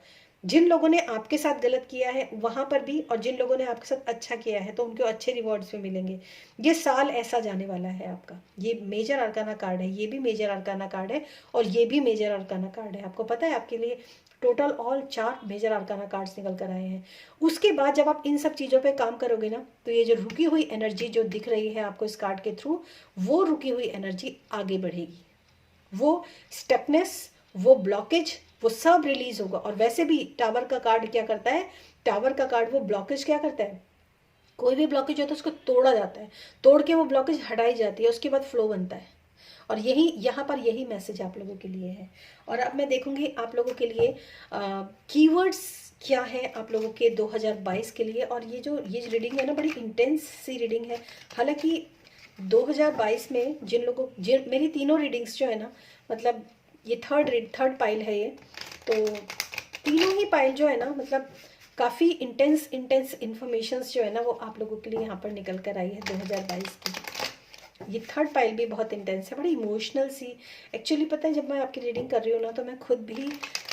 जिन लोगों ने आपके साथ गलत किया है वहां पर भी, और जिन लोगों ने आपके साथ अच्छा किया है तो उनको अच्छे रिवॉर्ड्स भी मिलेंगे। ये साल ऐसा जाने वाला है आपका। ये मेजर अरकाना कार्ड है, ये भी मेजर अरकाना कार्ड है, और ये भी मेजर अरकाना कार्ड है। आपको पता है आपके लिए total all 4 major arcana cards निकल कर आए हैं। उसके बाद जब आप इन सब चीज़ों पे काम करोगे ना, तो ये जो रुकी हुई एनर्जी जो दिख रही है आपको इस कार्ड के थ्रू, वो रुकी हुई एनर्जी आगे बढ़ेगी। वो स्टकनेस, वो ब्लॉकेज, वो सब रिलीज होगा। और वैसे भी टावर का कार्ड क्या करता है, टावर का कार्ड वो ब्लॉकेज क्या करता है, कोई भी ब्लॉकेज होता है उसको तोड़ा जाता है, तोड़ के वो ब्लॉकेज हटाई जाती है, उसके बाद फ्लो बनता है। और यही यहाँ पर यही मैसेज आप लोगों के लिए है। और अब मैं देखूंगी आप लोगों के लिए कीवर्ड्स क्या है आप लोगों के 2022 के लिए। और ये रीडिंग है ना, बड़ी इंटेंस सी रीडिंग है। हालांकि 2022 में जिन मेरी तीनों रीडिंग्स जो है ना, मतलब ये थर्ड पाइल है ये, तो तीनों ही पाइल जो है ना, मतलब काफ़ी इंटेंस इन्फॉर्मेशंस जो है ना, वो आप लोगों के लिए यहाँ पर निकल कर आई है 2022 की। ये थर्ड पाइल भी बहुत इंटेंस है, बड़ी इमोशनल सी। एक्चुअली पता है, जब मैं आपकी रीडिंग कर रही हूँ ना, तो मैं खुद भी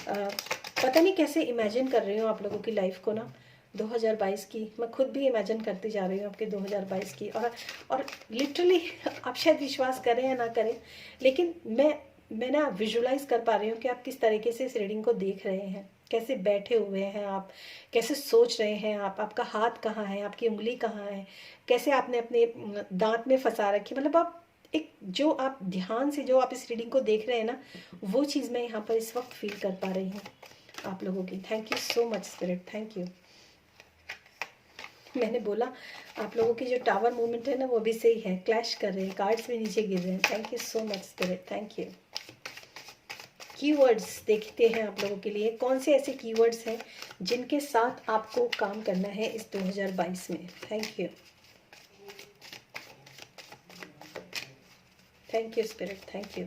पता नहीं कैसे इमेजिन कर रही हूँ आप लोगों की लाइफ को ना, 2022 की। मैं खुद भी इमेजिन करती जा रही हूँ आपके 2022 की। और लिटरली आप शायद विश्वास करें या ना करें, लेकिन मैं ना विजुलाइज कर पा रही हूँ कि आप किस तरीके से इस रीडिंग को देख रहे हैं। कैसे बैठे हुए हैं आप, कैसे सोच रहे हैं आप, आपका हाथ कहाँ है, आपकी उंगली कहाँ है, कैसे आपने अपने दांत में फंसा रखी, मतलब आप एक जो आप ध्यान से जो आप इस रीडिंग को देख रहे हैं ना, वो चीज़ मैं यहाँ पर इस वक्त फील कर पा रही हूँ आप लोगों की। Thank you so much spirit, thank you. मैंने बोला आप लोगों की जो टावर मूवमेंट है ना वो भी सही है, क्लैश कर रहे हैं, कार्ड्स भी नीचे गिर रहे हैं। Thank you so much spirit, thank you. Keywords देखते हैं आप लोगों के लिए, कौन से ऐसे कीवर्ड्स हैं जिनके साथ आपको काम करना है इस 2022 में। Thank you, thank you spirit, thank you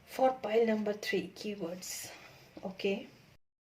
for pile number 3 keywords. Okay